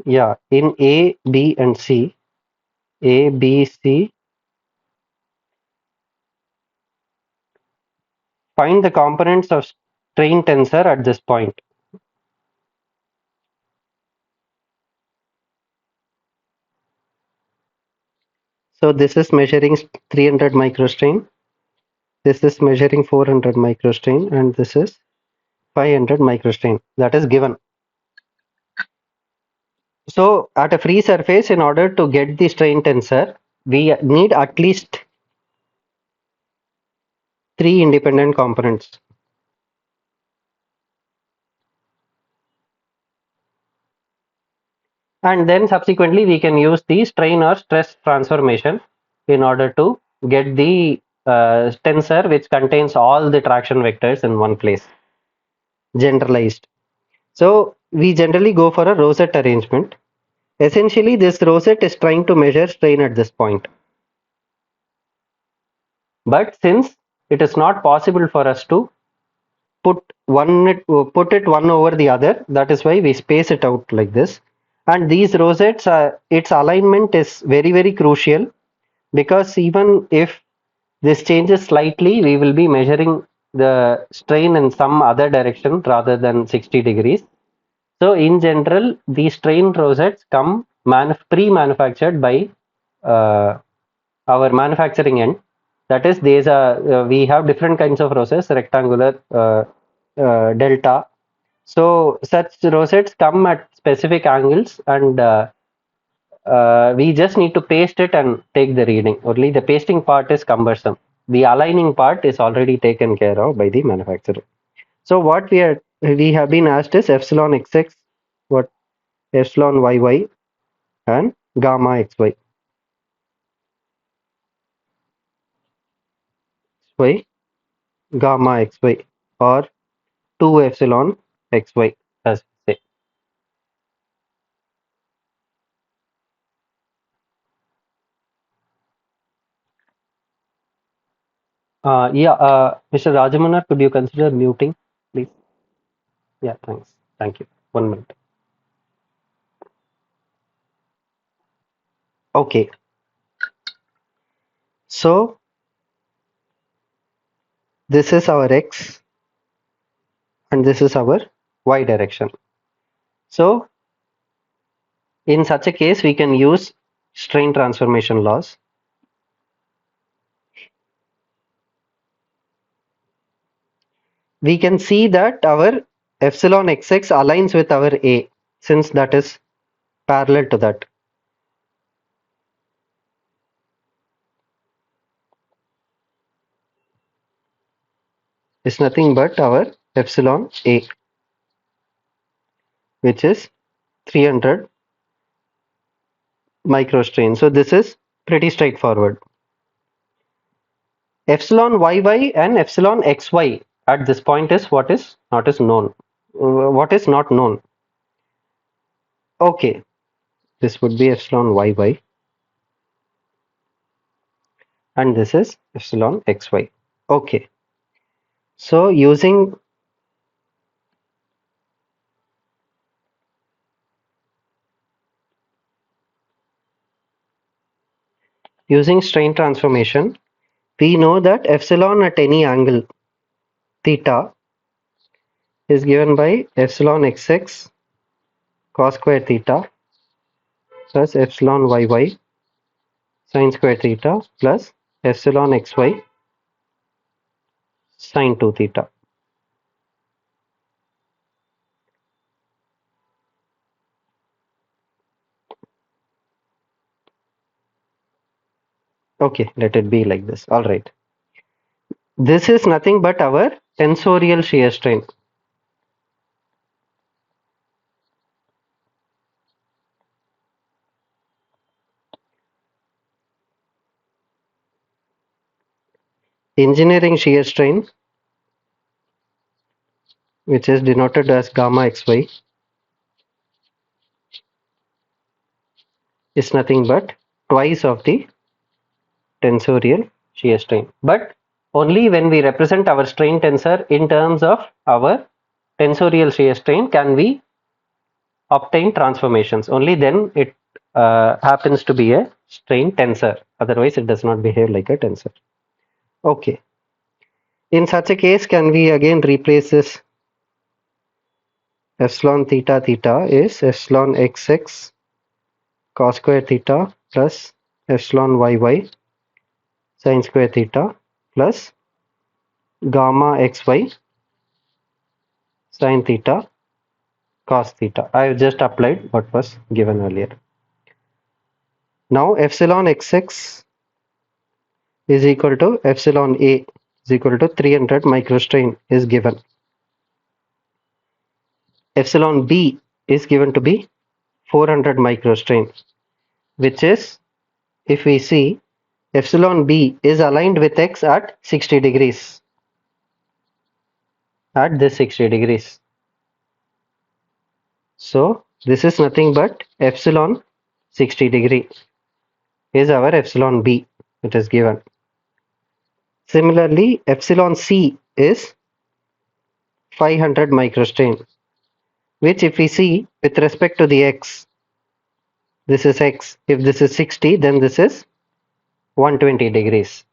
yeah, in A, B and C, A, B, C, find the components of strain tensor at this point. So this is measuring 300 microstrain, this is measuring 400 microstrain, and this is 500 microstrain. That is given. So at a free surface, in order to get the strain tensor, we need at least three independent components. And then subsequently, we can use the strain or stress transformation in order to get the tensor which contains all the traction vectors in one place, generalized. So we generally go for a rosette arrangement. Essentially, this rosette is trying to measure strain at this point. But since it is not possible for us to put it one over the other, that is why we space it out like this. And these rosettes, its alignment is very crucial, because even if this changes slightly, we will be measuring the strain in some other direction rather than 60 degrees. So in general, these strain rosettes come pre-manufactured by uh, our manufacturing end. That is, we have different kinds of rosettes, rectangular, delta. So such rosettes come at specific angles, and we just need to paste it and take the reading. Only the pasting part is cumbersome. The aligning part is already taken care of by the manufacturer. So what we have been asked is epsilon xx, what epsilon yy, and gamma xy. Xy, gamma xy, or 2 epsilon xy, as we say. Yeah, Mr. Rajamanar, could you consider muting, please? Yeah, thanks. Thank you. 1 minute. Okay, so this is our x and this is our y direction. So in such a case, we can use strain transformation laws. We can see that our epsilon xx aligns with our a, since that is parallel to that. It's nothing but our epsilon a. which is 300 microstrain. So this is pretty straightforward. Epsilon yy and epsilon xy at this point is not is known. What is not known? Okay, this would be epsilon yy and this is epsilon xy. Okay, so using strain transformation, we know that epsilon at any angle theta is given by epsilon xx cos square theta plus epsilon yy sin square theta plus epsilon xy sin 2 theta. Okay, let it be like this. All right. This is nothing but our tensorial shear strain. Engineering shear strain, which is denoted as gamma xy, is nothing but twice of the tensorial shear strain. But only when we represent our strain tensor in terms of our tensorial shear strain can we obtain transformations. Only then it happens to be a strain tensor. Otherwise, it does not behave like a tensor. Okay. In such a case, can we again replace this epsilon theta theta is epsilon xx cos square theta plus epsilon yy sin square theta plus gamma xy sin theta cos theta. I have just applied what was given earlier. Now epsilon xx is equal to epsilon a is equal to 300 microstrain is given. Epsilon b is given to be 400 microstrain, which is, if we see, epsilon b is aligned with x at 60 degrees. At this 60 degrees. So this is nothing but epsilon 60 degree is our epsilon b it is given. Similarly, epsilon c is 500 microstrain, which if we see with respect to the x, this is x. If this is 60, then this is 120 degrees.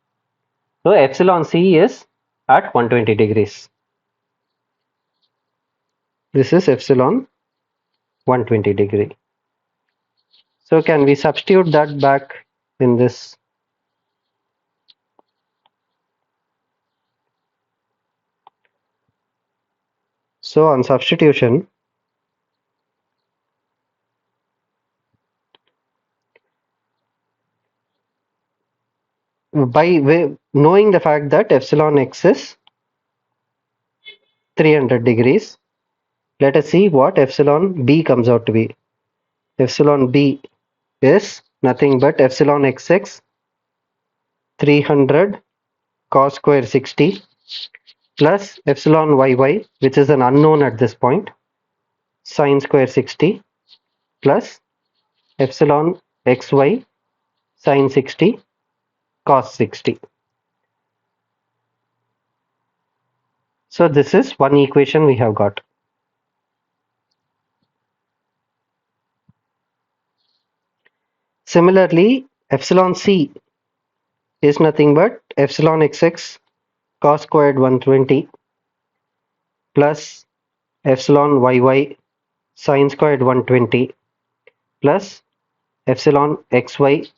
So epsilon c is at 120 degrees. This is epsilon 120 degree. So can we substitute that back in this? So on substitution, by knowing the fact that epsilon x is 300 degrees, let us see what epsilon b comes out to be. Epsilon b is nothing but epsilon xx 300 cos square 60 plus epsilon yy, which is an unknown at this point, sin square 60 plus epsilon xy sin 60 cos 60. So this is one equation we have got. Similarly, epsilon c is nothing but epsilon xx cos squared 120 plus epsilon yy sin squared 120 plus epsilon xy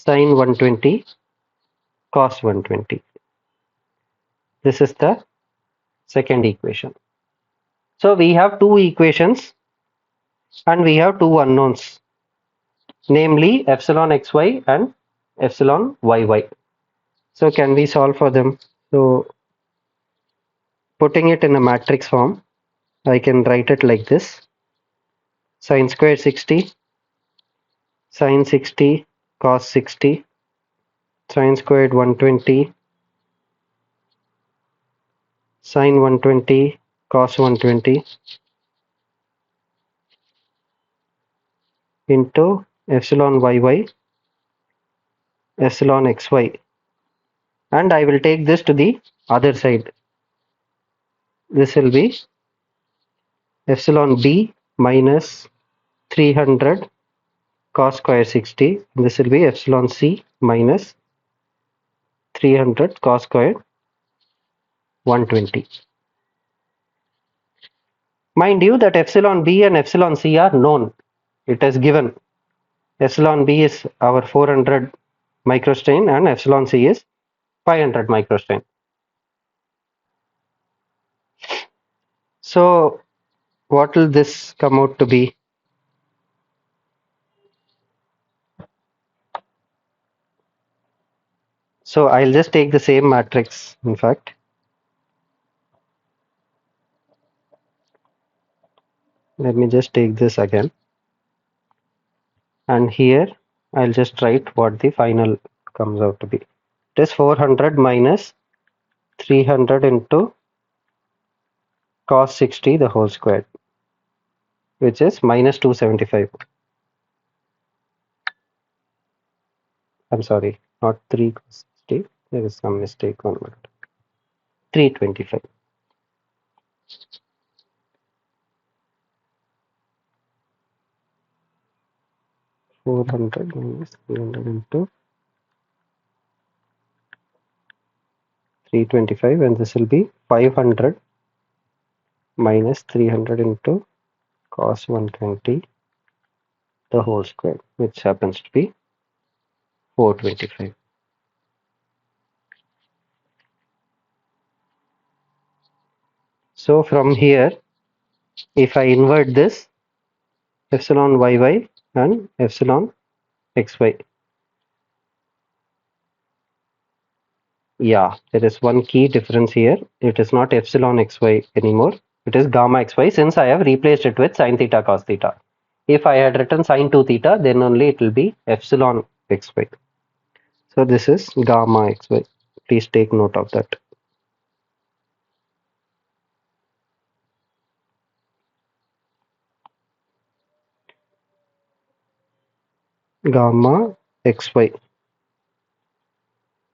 sin 120 cos 120. This is the second equation. So we have two equations and we have two unknowns, namely epsilon xy and epsilon yy. So can we solve for them? So putting it in a matrix form, I can write it like this. Sine squared 60, sine 60, cos 60, sine squared 120, sine 120, cos 120 into epsilon yy, epsilon xy. And I will take this to the other side. This will be epsilon b minus 300 cos square 60. This will be epsilon c minus 300 cos square 120. Mind you that epsilon b and epsilon c are known. It is given. Epsilon b is our 400 microstrain and epsilon c is 500 microstrain. So what will this come out to be? So I'll just take the same matrix. In fact, let me just take this again. And here I'll just write what the final comes out to be. It is 400 minus 300 into cos 60 the whole square, which is minus 275. I'm sorry, not 3 cos 60. There is some mistake on that. 325. 400 minus 300 into 325, and this will be 500 minus 300 into cos 120 the whole square, which happens to be 425. So from here, if I invert this, epsilon yy and epsilon xy. Yeah, there is one key difference here. It is not epsilon xy anymore. It is gamma xy, since I have replaced it with sine theta cos theta. If I had written sine 2 theta, then only it will be epsilon xy. So this is gamma xy. Please take note of that. Gamma xy.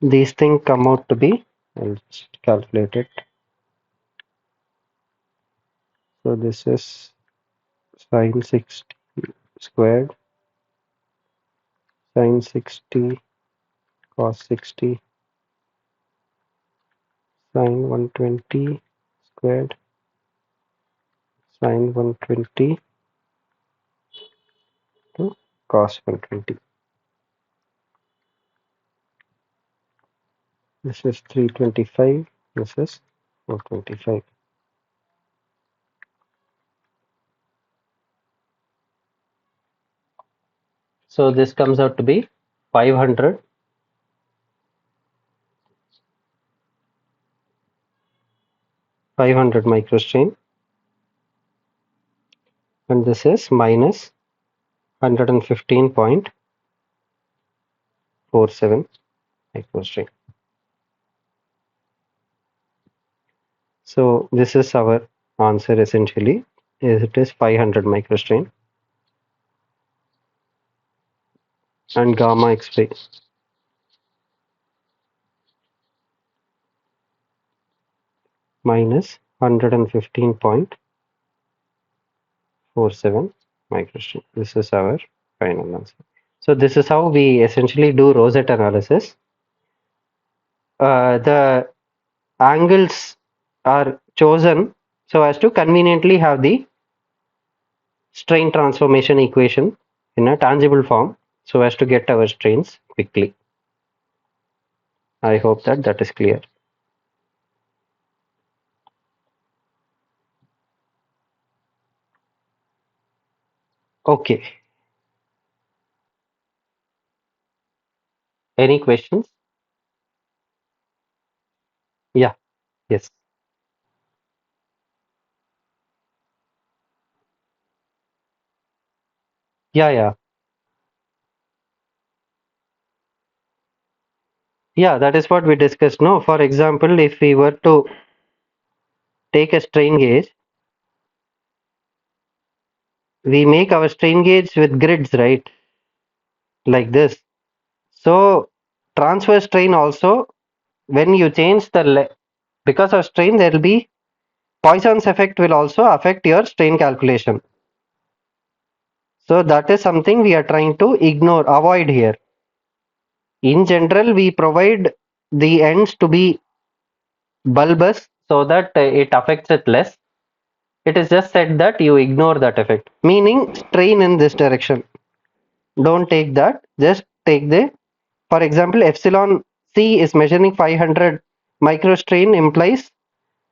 These things come out to be, I'll just calculate it. So this is sine 60 squared, sine 60 cos 60, sine 120 squared, sine 120 to cos 120. This is 325, this is 425. So this comes out to be 500 microstrain, and this is minus 115.47 microstrain. So this is our answer essentially. It is 500 microstrain, and gamma xy minus 115.47 microstrain. This is our final answer. So this is how we essentially do rosette analysis. The angles are chosen so as to conveniently have the strain transformation equation in a tangible form so as to get our strains quickly. I hope that that is clear. Okay. Any questions? Yeah. Yes. Yeah, yeah. Yeah, that is what we discussed. No, for example, if we were to take a strain gauge, we make our strain gauge with grids, right? Like this. So transverse strain also, when you change the because of strain, there will be Poisson's effect will also affect your strain calculation. So that is something we are trying to ignore, avoid here. In general, we provide the ends to be bulbous so that it affects it less. It is just said that you ignore that effect, meaning strain in this direction. Don't take that, just take the, for example, epsilon C is measuring 500 microstrain implies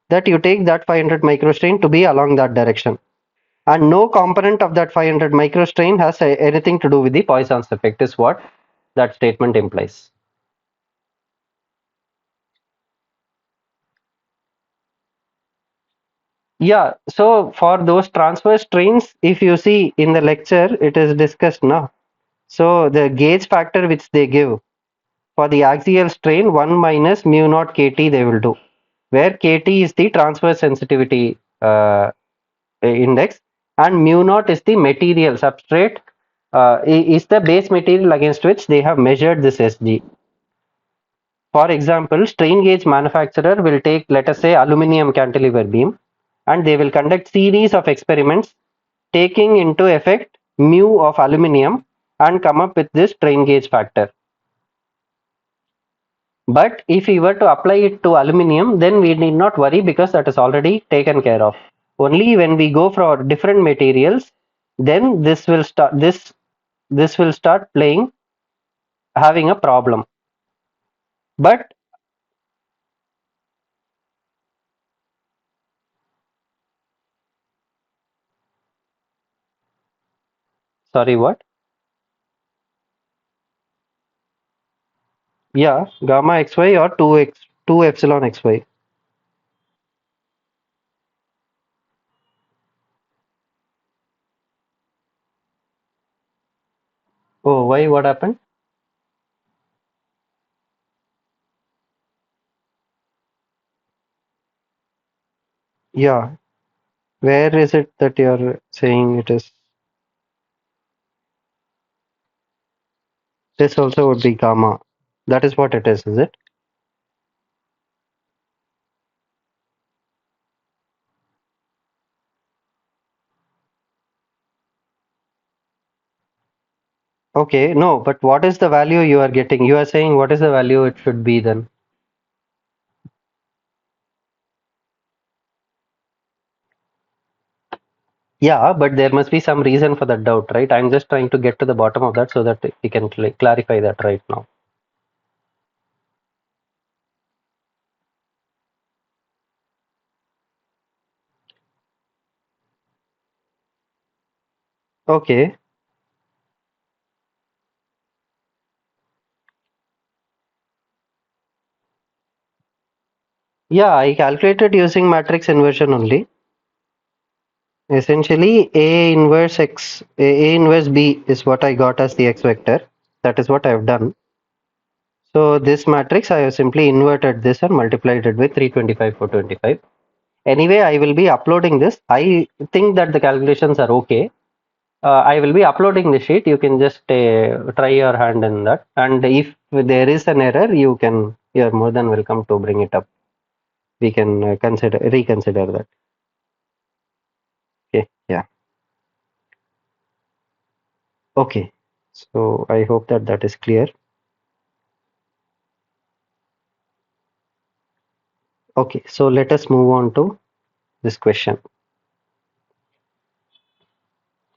that you take that 500 microstrain to be along that direction. And no component of that 500 microstrain has anything to do with the Poisson's effect, is what that statement implies. Yeah, so for those transverse strains, if you see in the lecture, it is discussed now. So the gauge factor which they give for the axial strain 1 minus mu naught kt they will do, where kt is the transverse sensitivity index and mu naught is the material substrate, is the base material against which they have measured this SG. For example, strain gauge manufacturer will take, let us say, aluminum cantilever beam, and they will conduct series of experiments taking into effect mu of aluminum and come up with this strain gauge factor. But if we were to apply it to aluminum, then we need not worry because that is already taken care of. Only when we go for different materials, then this will start playing, having a problem. But sorry, what? Yeah, gamma xy or 2 epsilon xy. Oh, why? What happened? Yeah, where is it that you're saying it is? This also would be gamma. That is what it is it? Okay, no, but what is the value you are getting? You are saying what is the value it should be then? Yeah, but there must be some reason for that doubt, right? I'm just trying to get to the bottom of that so that we can clarify that right now. Okay. Yeah, I calculated using matrix inversion only. Essentially, A inverse B is what I got as the x vector. That is what I have done. So this matrix, I have simply inverted this and multiplied it with 325, 425. Anyway, I will be uploading this. I think that the calculations are okay. I will be uploading the sheet. You can just try your hand in that. And if there is an error, you're more than welcome to bring it up. We can reconsider that. Okay. Yeah. Okay. So I hope that that is clear. Okay. So let us move on to this question.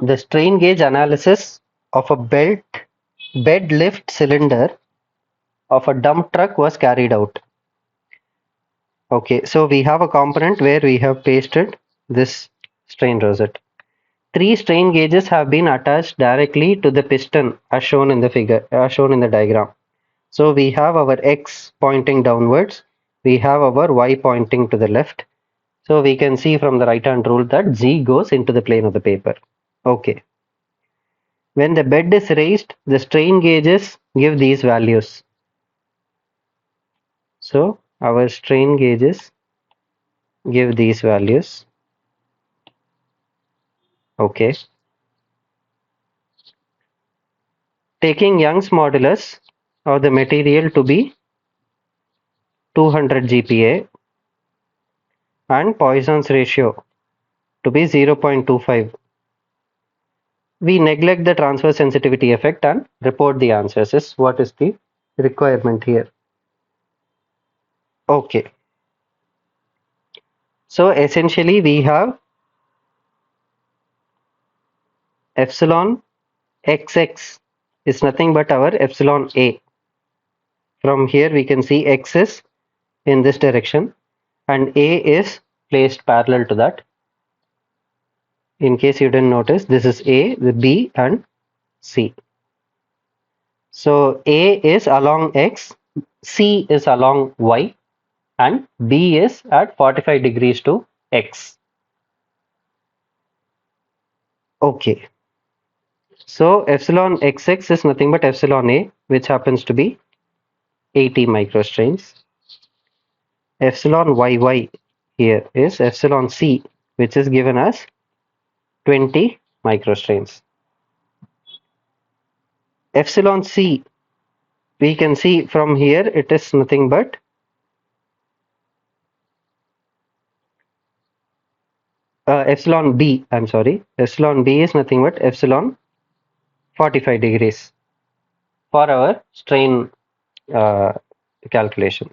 The strain gauge analysis of a bed lift cylinder of a dump truck was carried out. Okay, so we have a component where we have pasted this strain rosette. Three strain gauges have been attached directly to the piston as shown in the figure, as shown in the diagram. So we have our X pointing downwards, we have our Y pointing to the left. So we can see from the right hand rule that Z goes into the plane of the paper. Okay. When the bed is raised, the strain gauges give these values. So our strain gauges give these values. Okay. Taking Young's modulus of the material to be 200 GPa and Poisson's ratio to be 0.25. We neglect the transfer sensitivity effect and report the answers. Is what is the requirement here? Okay. So essentially we have epsilon xx is nothing but our epsilon a. From here we can see x is in this direction and a is placed parallel to that. In case you didn't notice, this is a, the b and c. So a is along x, c is along y and b is at 45 degrees to x. Okay. So epsilon xx is nothing but epsilon a, which happens to be 80 microstrains. Epsilon yy here is epsilon c, which is given as 20 microstrains. Epsilon c, we can see from here it is nothing but epsilon b, I'm sorry, epsilon b is nothing but epsilon 45 degrees for our strain uh, calculation.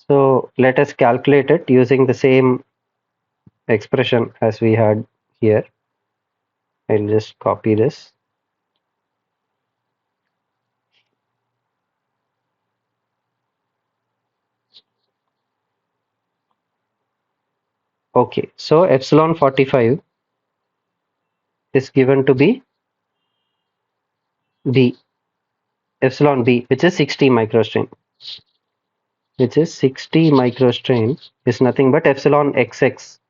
So let us calculate it using the same expression as we had here. I'll just copy this. Okay, so epsilon 45 is given to be b, epsilon b, which is 60 microstrain, is nothing but epsilon xx.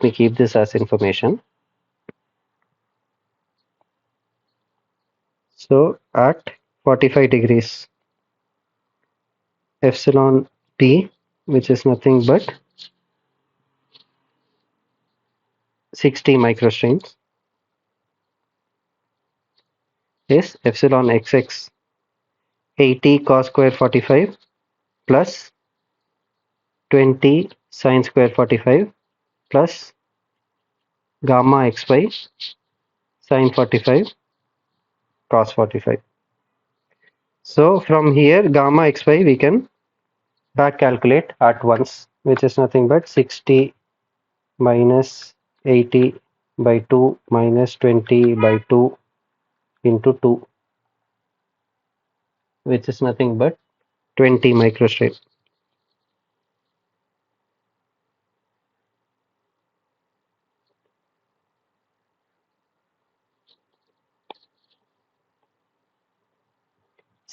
We keep this as information. So at 45 degrees, epsilon p, which is nothing but 60 microstrains, is epsilon xx 80 cos square 45 plus 20 sine square 45 plus gamma xy sine 45 cos 45. So from here gamma xy we can back calculate at once, which is nothing but 60 minus 80 by 2 minus 20 by 2 into 2, which is nothing but 20 microstrain.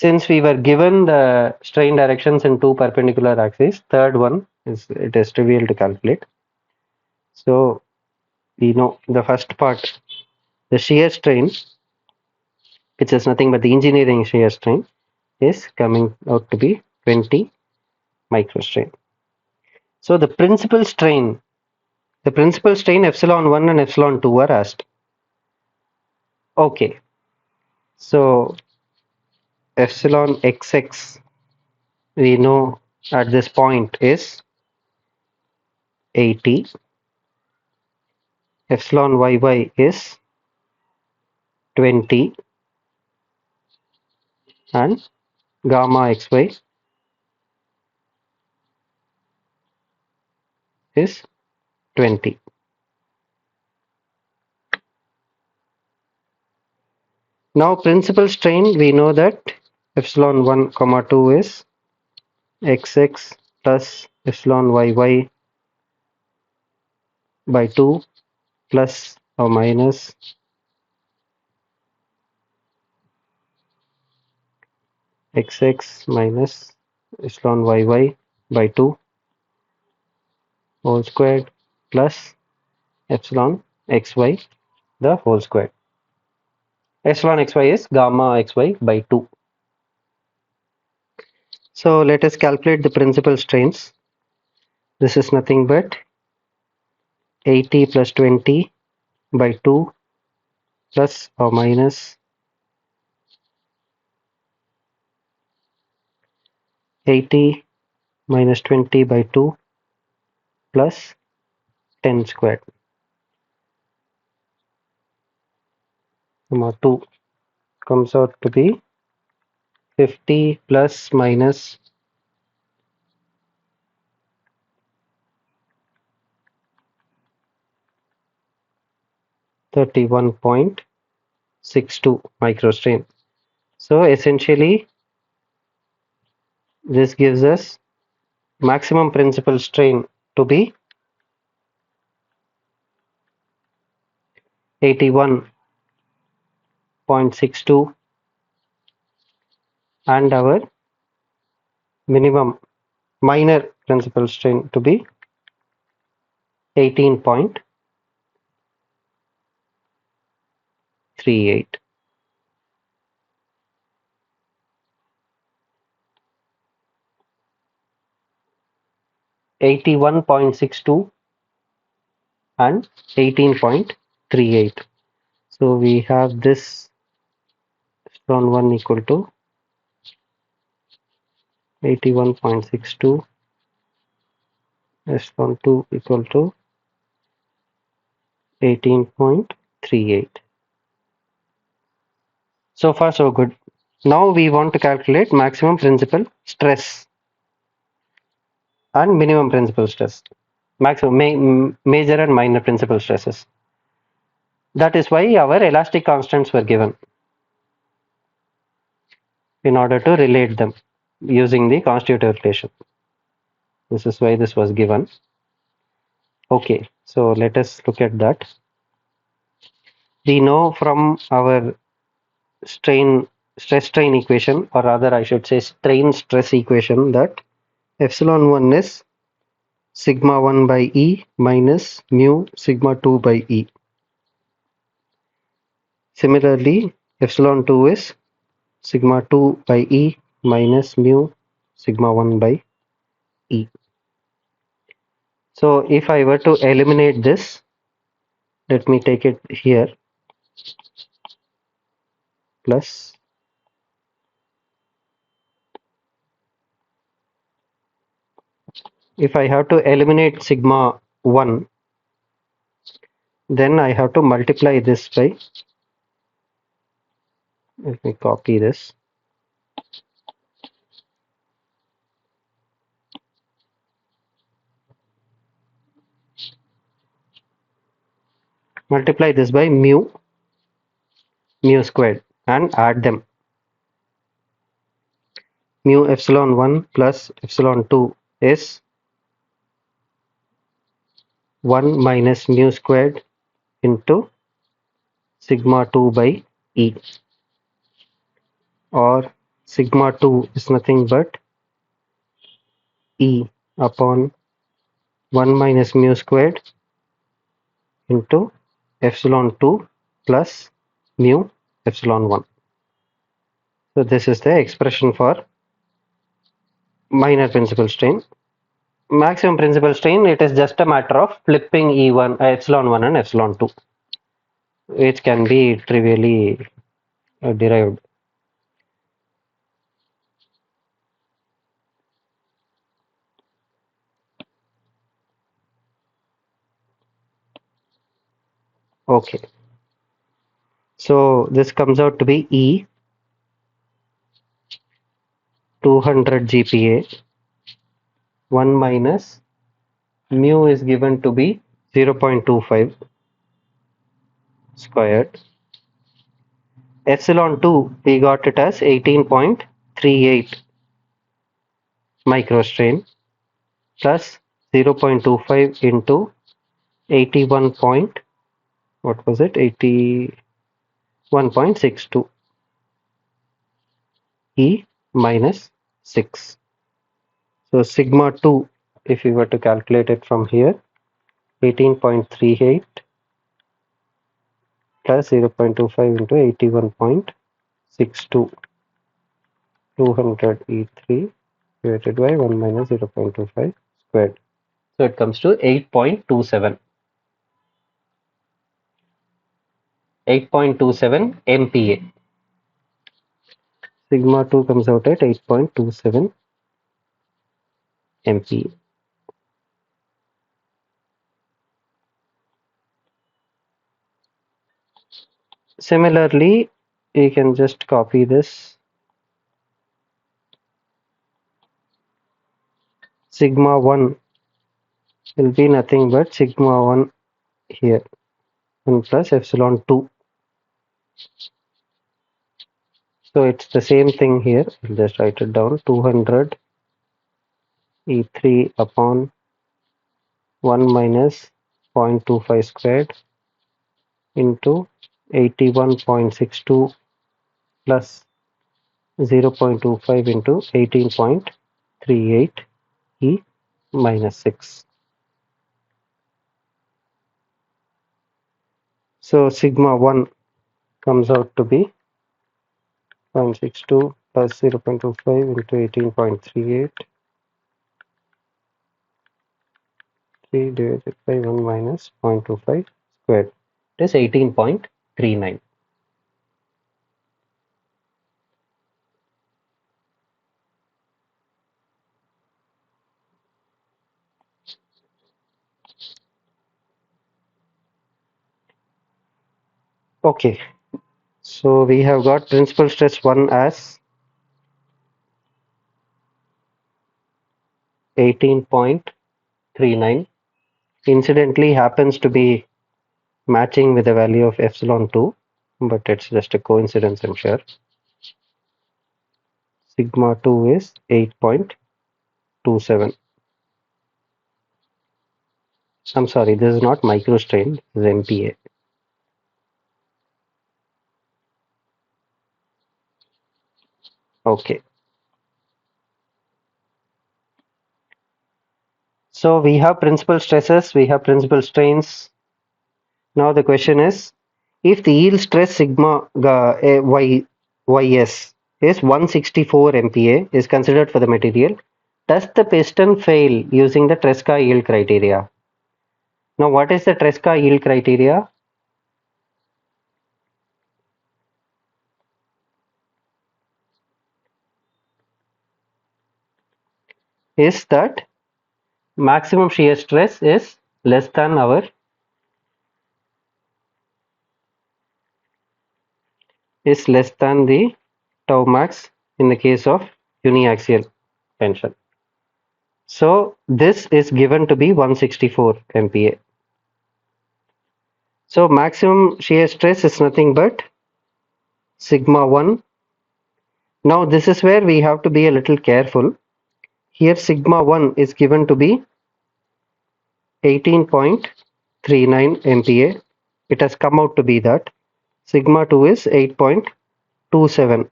Since we were given the strain directions in two perpendicular axes, third one is it is trivial to calculate. So we know the first part, the shear strain, which is nothing but the engineering shear strain, is coming out to be 20 microstrain. So the principal strain epsilon 1 and epsilon 2 are asked. Okay, so epsilon xx we know at this point is 80, epsilon yy is 20 and gamma xy is 20. Now principal strain we know that epsilon 1 comma 2 is xx plus epsilon yy by 2 plus or minus xx minus epsilon yy by 2 whole squared plus epsilon xy the whole squared. Epsilon xy is gamma xy by 2. So let us calculate the principal strains. This is nothing but 80 plus 20 by 2 plus or minus 80 minus 20 by 2 plus 10 squared, comma 2 comes out to be 50 plus minus 31.62 microstrain. So essentially this gives us maximum principal strain to be 81.62 and our minimum minor principal strain to be 18.38. 81.62 and 18.38. So we have this epsilon 1 equal to 81.62, epsilon 2 equal to 18.38. So far so good. Now we want to calculate maximum principal stress and minimum principal stress, maximum major and minor principal stresses. That is why our elastic constants were given in order to relate them using the constitutive relation. This is why this was given. Okay, so let us look at that. We know from our stress strain equation, or rather I should say strain stress equation, that epsilon 1 is sigma 1 by E minus mu sigma 2 by E. Similarly, epsilon 2 is sigma 2 by E minus mu sigma 1 by E. So if I were to eliminate this, let me take it here, plus if I have to eliminate sigma 1, then I have to multiply this by, let me copy this, multiply this by mu squared and add them. Mu epsilon 1 plus epsilon 2 is 1 minus mu squared into sigma 2 by E, or sigma 2 is nothing but E upon 1 minus mu squared into epsilon 2 plus mu epsilon 1. So this is the expression for minor principal strain. Maximum principal strain, it is just a matter of flipping E1, epsilon 1 and epsilon 2, which can be trivially derived. Okay, so this comes out to be E 200 GPa, 1 minus mu is given to be 0.25 squared. Epsilon 2, we got it as 18.38 microstrain plus 0.25 into 81 point, what was it, 81.62 E minus 6. So sigma 2, if we were to calculate it from here, 18.38 plus 0.25 into 81.62, 200 E3 divided by 1 minus 0.25 squared. So it comes to 8.27. 8.27 MPa. Sigma 2 comes out at 8.27 MPa. Similarly, you can just copy this. Sigma 1 will be nothing but sigma 1 here, 1 plus epsilon 2. So it's the same thing here. I'll just write it down. 200 E3 upon 1 minus 0.25 squared into 81.62 plus 0.25 into 18.38 E minus 6. So sigma 1 comes out to be 0.62 plus 0.25 into 18.38, 3 divided by 1 minus 0.25 squared. It is 18.39. Okay, so we have got principal stress 1 as 18.39. Incidentally happens to be matching with the value of epsilon 2, but it's just a coincidence, I'm sure. Sigma 2 is 8.27. I'm sorry, this is not microstrain, this is MPa. Okay, so we have principal stresses, we have principal strains. Now the question is, if the yield stress sigma ys is 164 MPa is considered for the material, does the piston fail using the Tresca yield criteria? Now what is the Tresca yield criteria? Is that maximum shear stress is less than our the tau max in the case of uniaxial tension. So this is given to be 164 MPa. So maximum shear stress is nothing but sigma 1. Now this is where we have to be a little careful. Here sigma 1 is given to be 18.39 MPa. It has come out to be that. Sigma 2 is 8.27.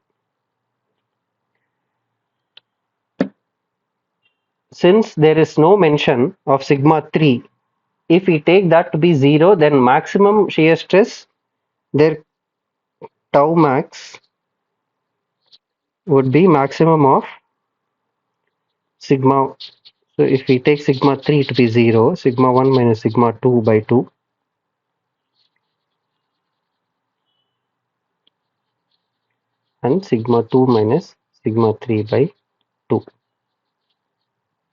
Since there is no mention of sigma 3, if we take that to be 0, then maximum shear stress, their tau max would be maximum of sigma. So if we take sigma 3 to be 0, sigma 1 minus sigma 2 by 2, and sigma 2 minus sigma 3 by 2.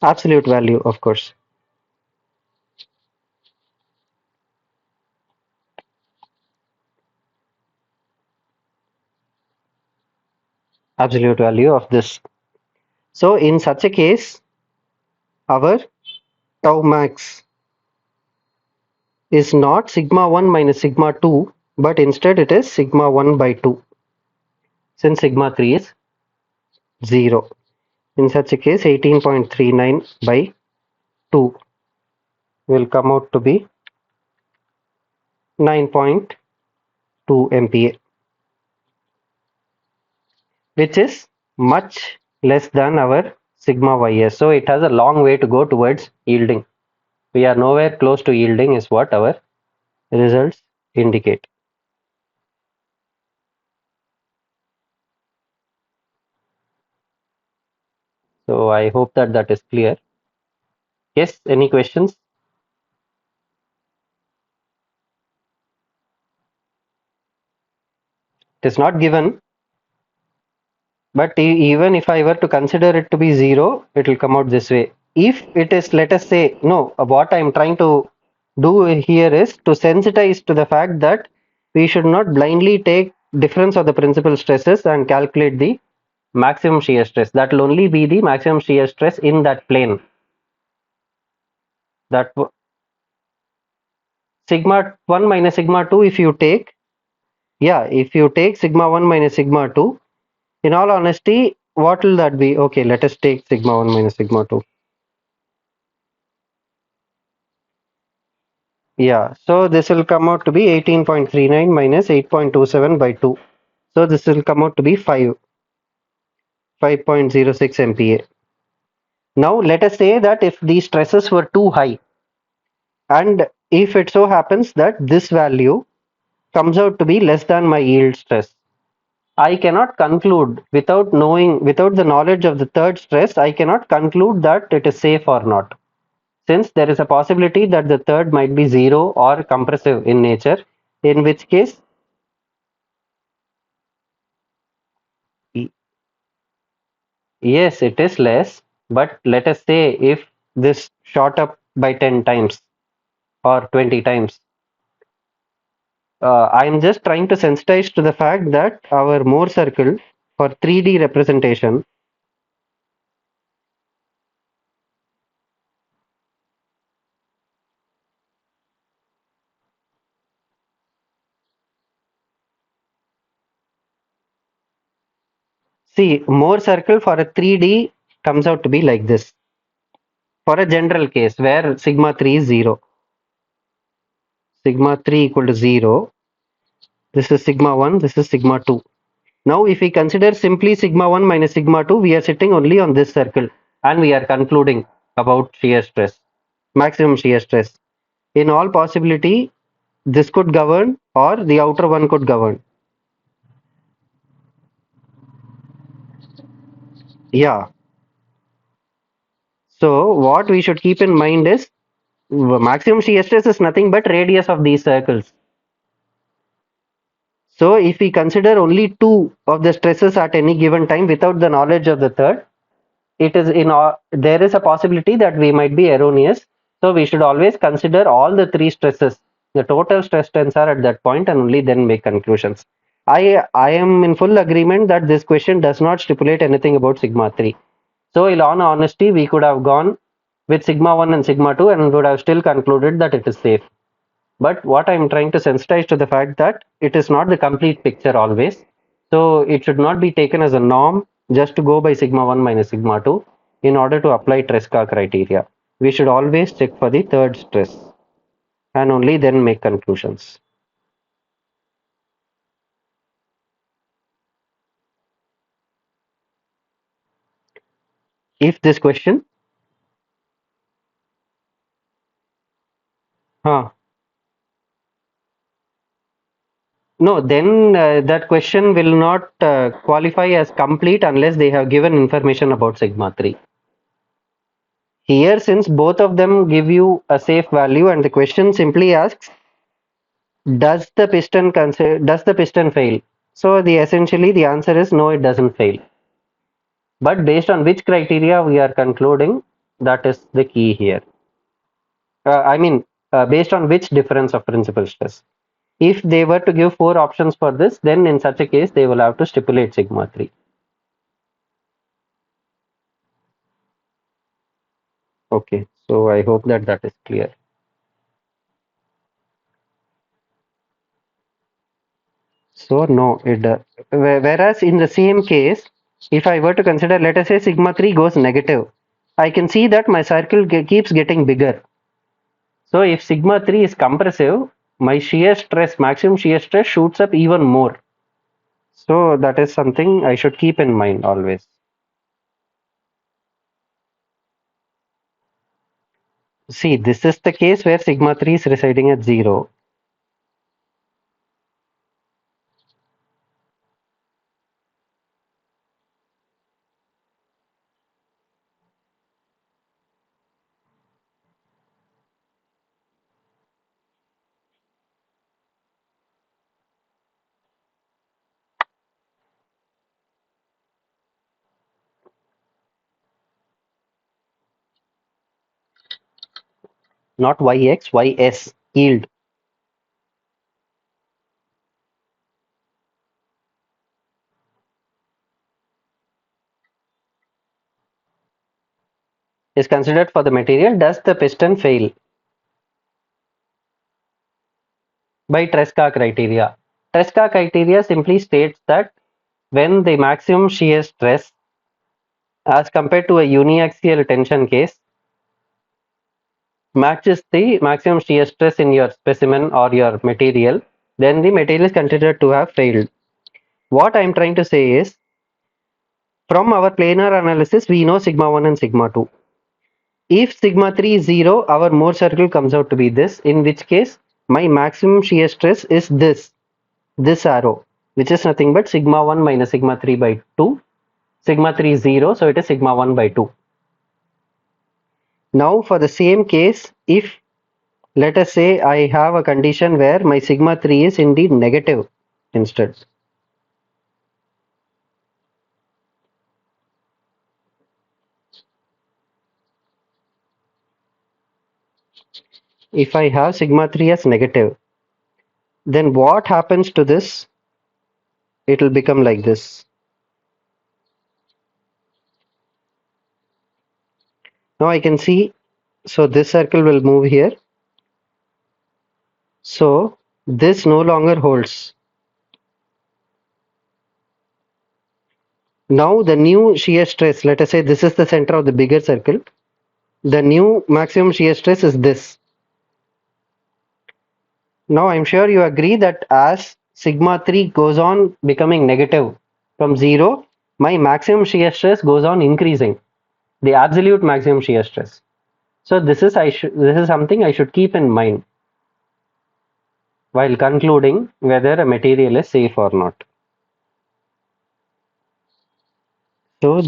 Absolute value, of course. Absolute value of this. So in such a case, our tau max is not sigma 1 minus sigma 2, but instead it is sigma 1 by 2, since sigma 3 is 0. In such a case, 18.39 by 2 will come out to be 9.2 MPa, which is much less than our sigma ys. So it has a long way to go towards yielding. We are nowhere close to yielding is what our results indicate. So I hope that that is clear. Yes, any questions? It is not given, but even if I were to consider it to be zero, it will come out this way. If it is, let us say, no, what I am trying to do here is to sensitize to the fact that we should not blindly take difference of the principal stresses and calculate the maximum shear stress. That will only be the maximum shear stress in that plane. That sigma 1 minus sigma 2, if you take, yeah, if you take sigma 1 minus sigma 2, in all honesty, what will that be? Okay, let us take sigma 1 minus sigma 2. Yeah, so this will come out to be 18.39 minus 8.27 by 2. So this will come out to be 5.06 MPa. Now let us say that if these stresses were too high, and if it so happens that this value comes out to be less than my yield stress, I cannot conclude without knowing, without the knowledge of the third stress, I cannot conclude that it is safe or not. Since there is a possibility that the third might be zero or compressive in nature, in which case, yes, it is less, but let us say if this shot up by 10 times or 20 times, I'm just trying to sensitize to the fact that our Moore circle for 3D representation, see, Moore circle for a 3D comes out to be like this. For a general case where sigma 3 is 0, sigma 3 equal to 0, this is sigma 1, this is sigma 2. Now, if we consider simply sigma 1 minus sigma 2, we are sitting only on this circle and we are concluding about shear stress, maximum shear stress. In all possibility, this could govern or the outer one could govern. Yeah. So, what we should keep in mind is maximum shear stress is nothing but radius of these circles. So, if we consider only two of the stresses at any given time without the knowledge of the third, it is in all, there is a possibility that we might be erroneous. So we should always consider all the three stresses, the total stress tensor at that point, and only then make conclusions. I am in full agreement that this question does not stipulate anything about sigma 3. So in all honesty, we could have gone with sigma 1 and sigma 2 and would have still concluded that it is safe. But what I'm trying to sensitize to the fact that it is not the complete picture always. So it should not be taken as a norm just to go by sigma 1 minus sigma 2 in order to apply Tresca criteria. We should always check for the third stress and only then make conclusions. If this question, huh, no, then that question will not qualify as complete unless they have given information about sigma 3. Here, since both of them give you a safe value and the question simply asks, does the piston fail? So the essentially the answer is no, it doesn't fail. But based on which criteria we are concluding, that is the key here. I mean, based on which difference of principal stress. If they were to give four options for this, then in such a case, they will have to stipulate sigma 3. Okay, so I hope that that is clear. So no, whereas in the same case, if I were to consider, let us say sigma 3 goes negative, I can see that my circle keeps getting bigger. So if sigma 3 is compressive, my shear stress, maximum shear stress shoots up even more. So that is something I should keep in mind always. See, this is the case where sigma 3 is residing at 0, not yx, ys, yield, is considered for the material. Does the piston fail? By Tresca criteria. Tresca criteria simply states that when the maximum shear stress as compared to a uniaxial tension case matches the maximum shear stress in your specimen or your material, then the material is considered to have failed. What I am trying to say is, from our planar analysis, we know sigma 1 and sigma 2. If sigma 3 is 0, our Mohr circle comes out to be this, in which case my maximum shear stress is this arrow, which is nothing but sigma 1 minus sigma 3 by 2. Sigma 3 is 0, so it is sigma 1 by 2. Now, for the same case, if let us say I have a condition where my sigma 3 is indeed negative instead. If I have sigma 3 as negative, then what happens to this? It will become like this. Now I can see, so this circle will move here. So this no longer holds. Now the new shear stress, let us say this is the center of the bigger circle. The new maximum shear stress is this. Now I'm sure you agree that as sigma 3 goes on becoming negative from 0, my maximum shear stress goes on increasing, the absolute maximum shear stress. So this is something I should keep in mind while concluding whether a material is safe or not. So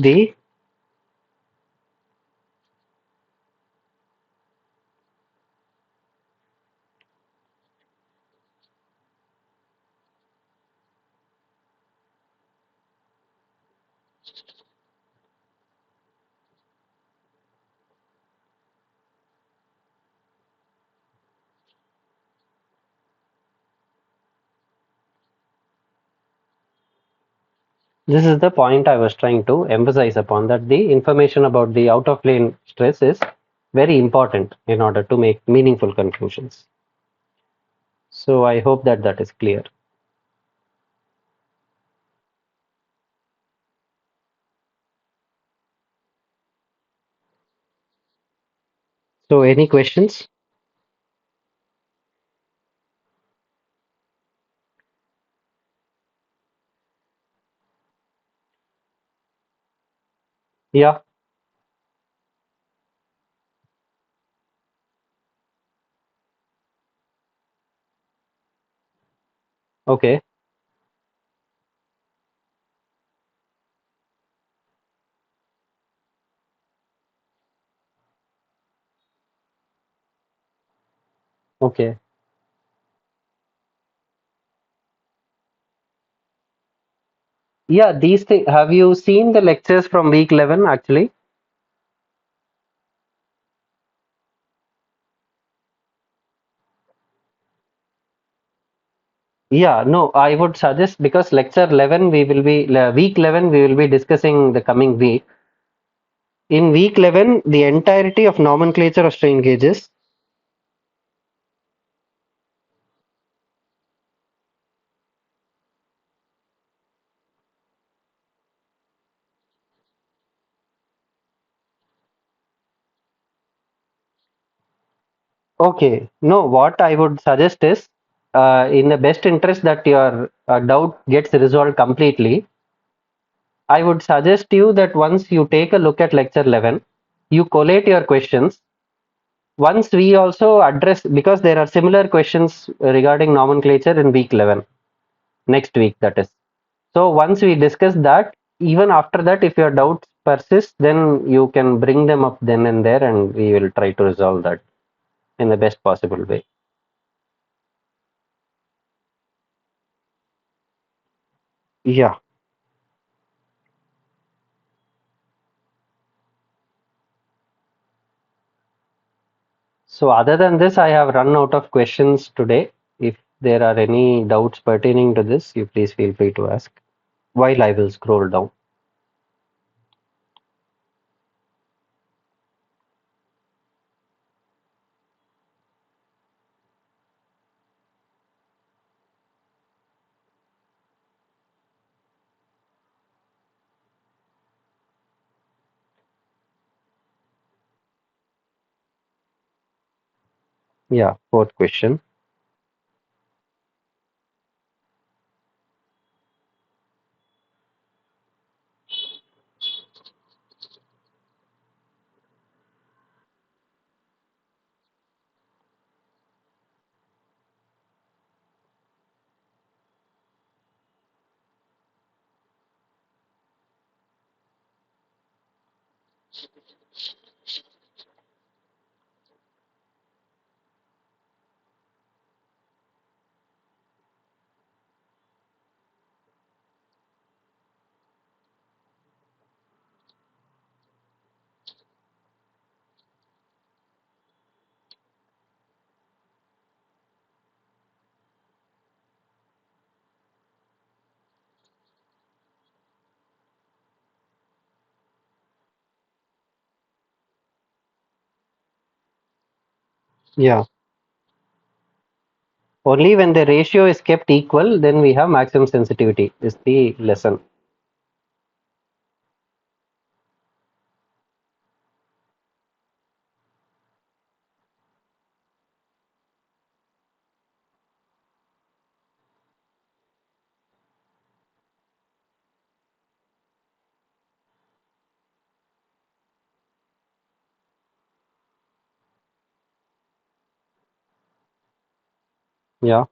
this is the point I was trying to emphasize upon, that the information about the out of plane stress is very important in order to make meaningful conclusions. So I hope that that is clear. So any questions? Yeah, okay, okay. Yeah, these things, have you seen the lectures from week 11 actually? Yeah, no, I would suggest, because lecture 11 we will be, week 11 we will be discussing the coming week. In week 11, the entirety of nomenclature of strain gauges. Okay, no, what I would suggest is, in the best interest that your doubt gets resolved completely, I would suggest you that once you take a look at lecture 11, you collate your questions Once we also address, because there are similar questions regarding nomenclature in week 11, next week that is. So once we discuss that, even after that, if your doubts persist, then you can bring them up then and there, and we will try to resolve that in the best possible way. Yeah. So other than this, I have run out of questions today. If there are any doubts pertaining to this, you please feel free to ask. While I will scroll down. Yeah, fourth question. Yeah. Only when the ratio is kept equal, then we have maximum sensitivity, is the lesson. Yeah.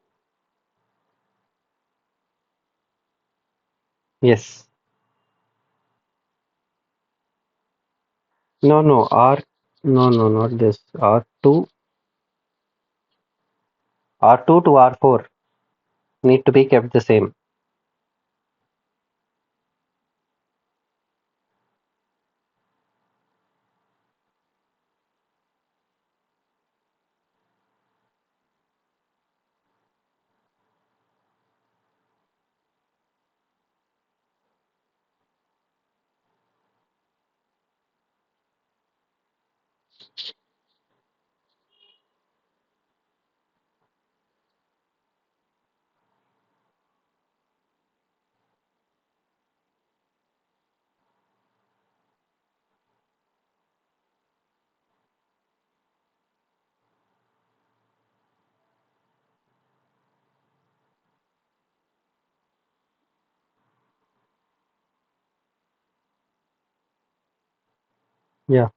Yes. No, no, no, no, not this. R2 to R4 need to be kept the same. Yeah,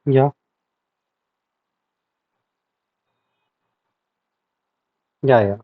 Yeah, yeah, yeah,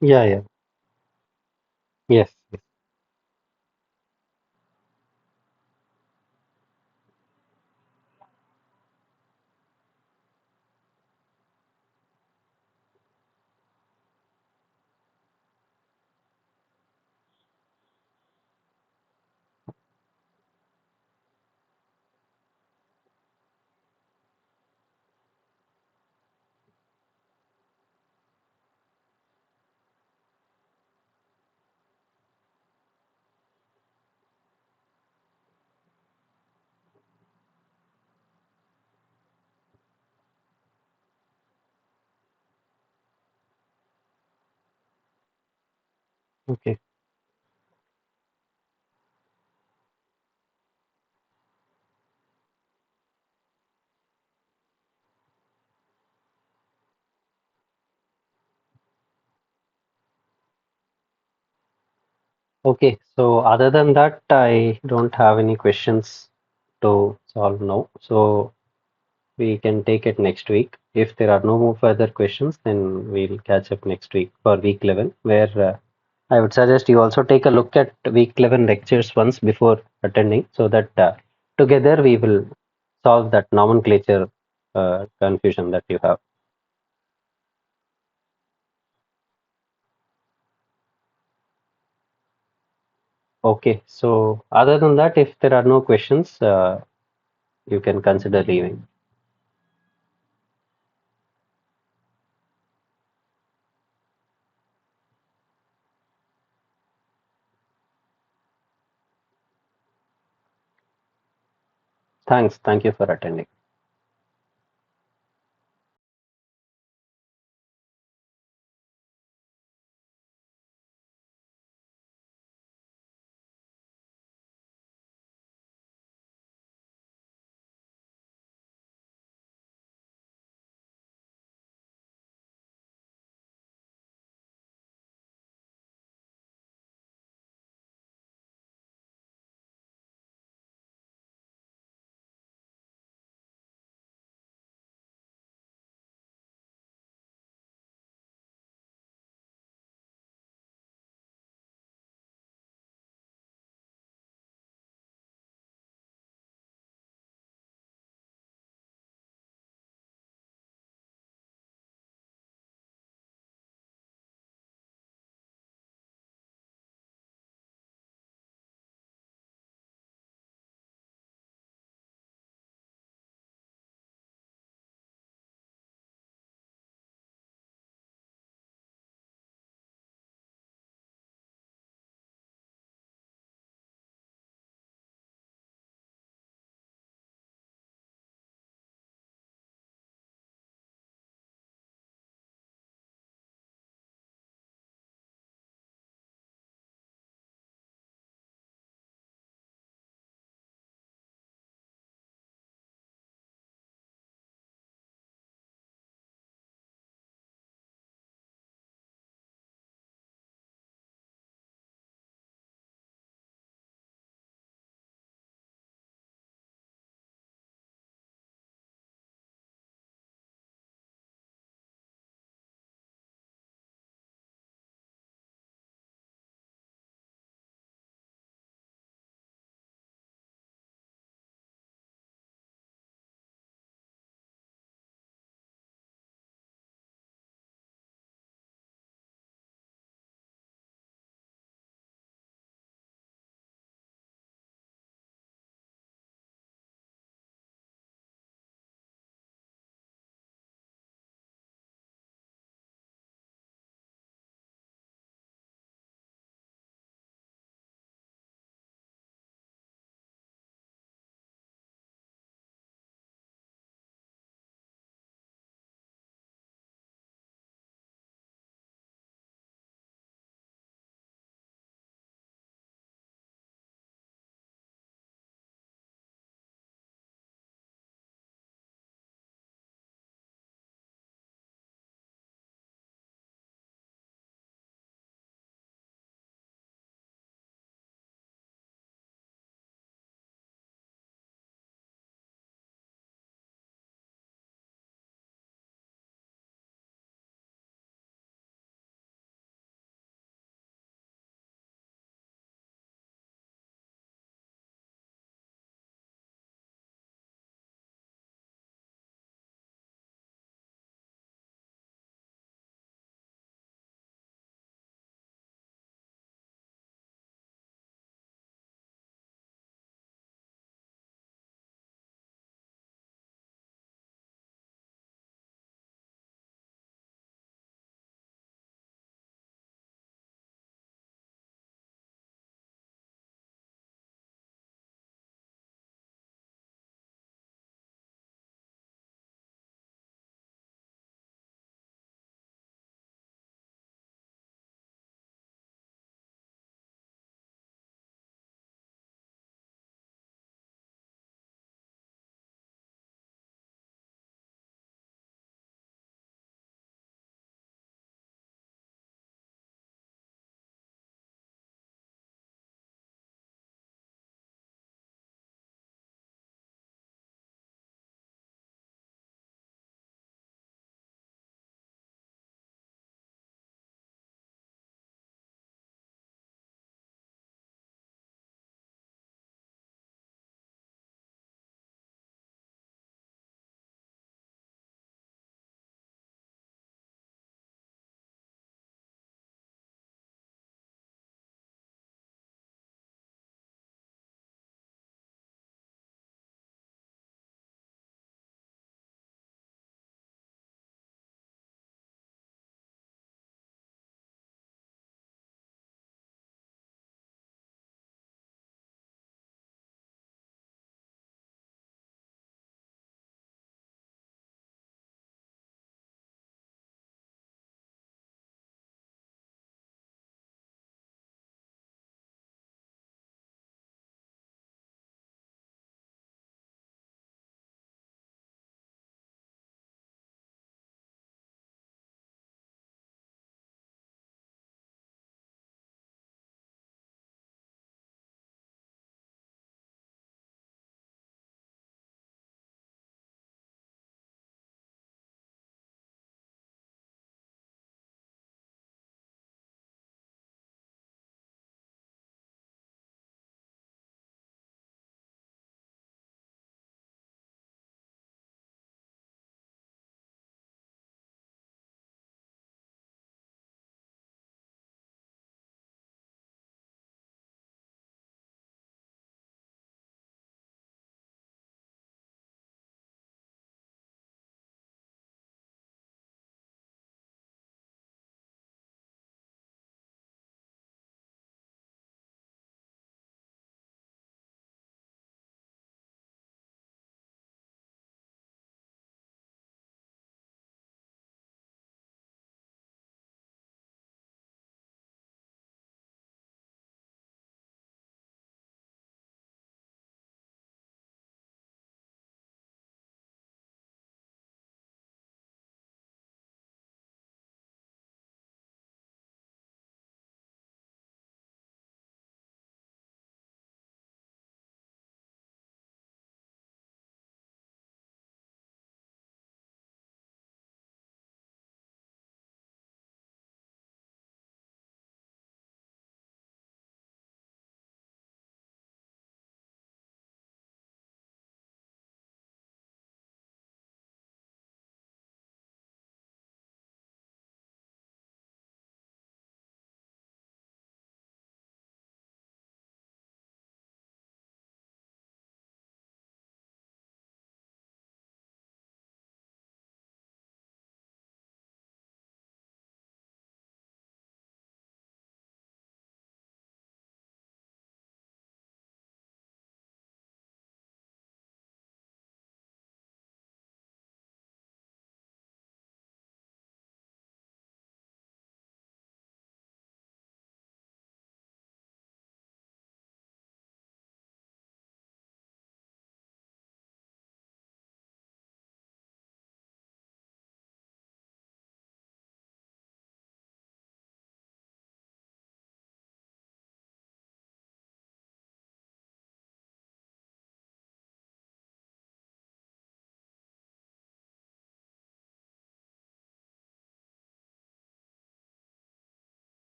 yeah, yeah. Yes. Okay. Okay. So other than that, I don't have any questions to solve now. So we can take it next week. If there are no more further questions, then we'll catch up next week for week 11, where I would suggest you also take a look at week 11 lectures once before attending so that together we will solve that nomenclature confusion that you have. Okay, so other than that, if there are no questions, you can consider leaving. Thanks. Thank you for attending.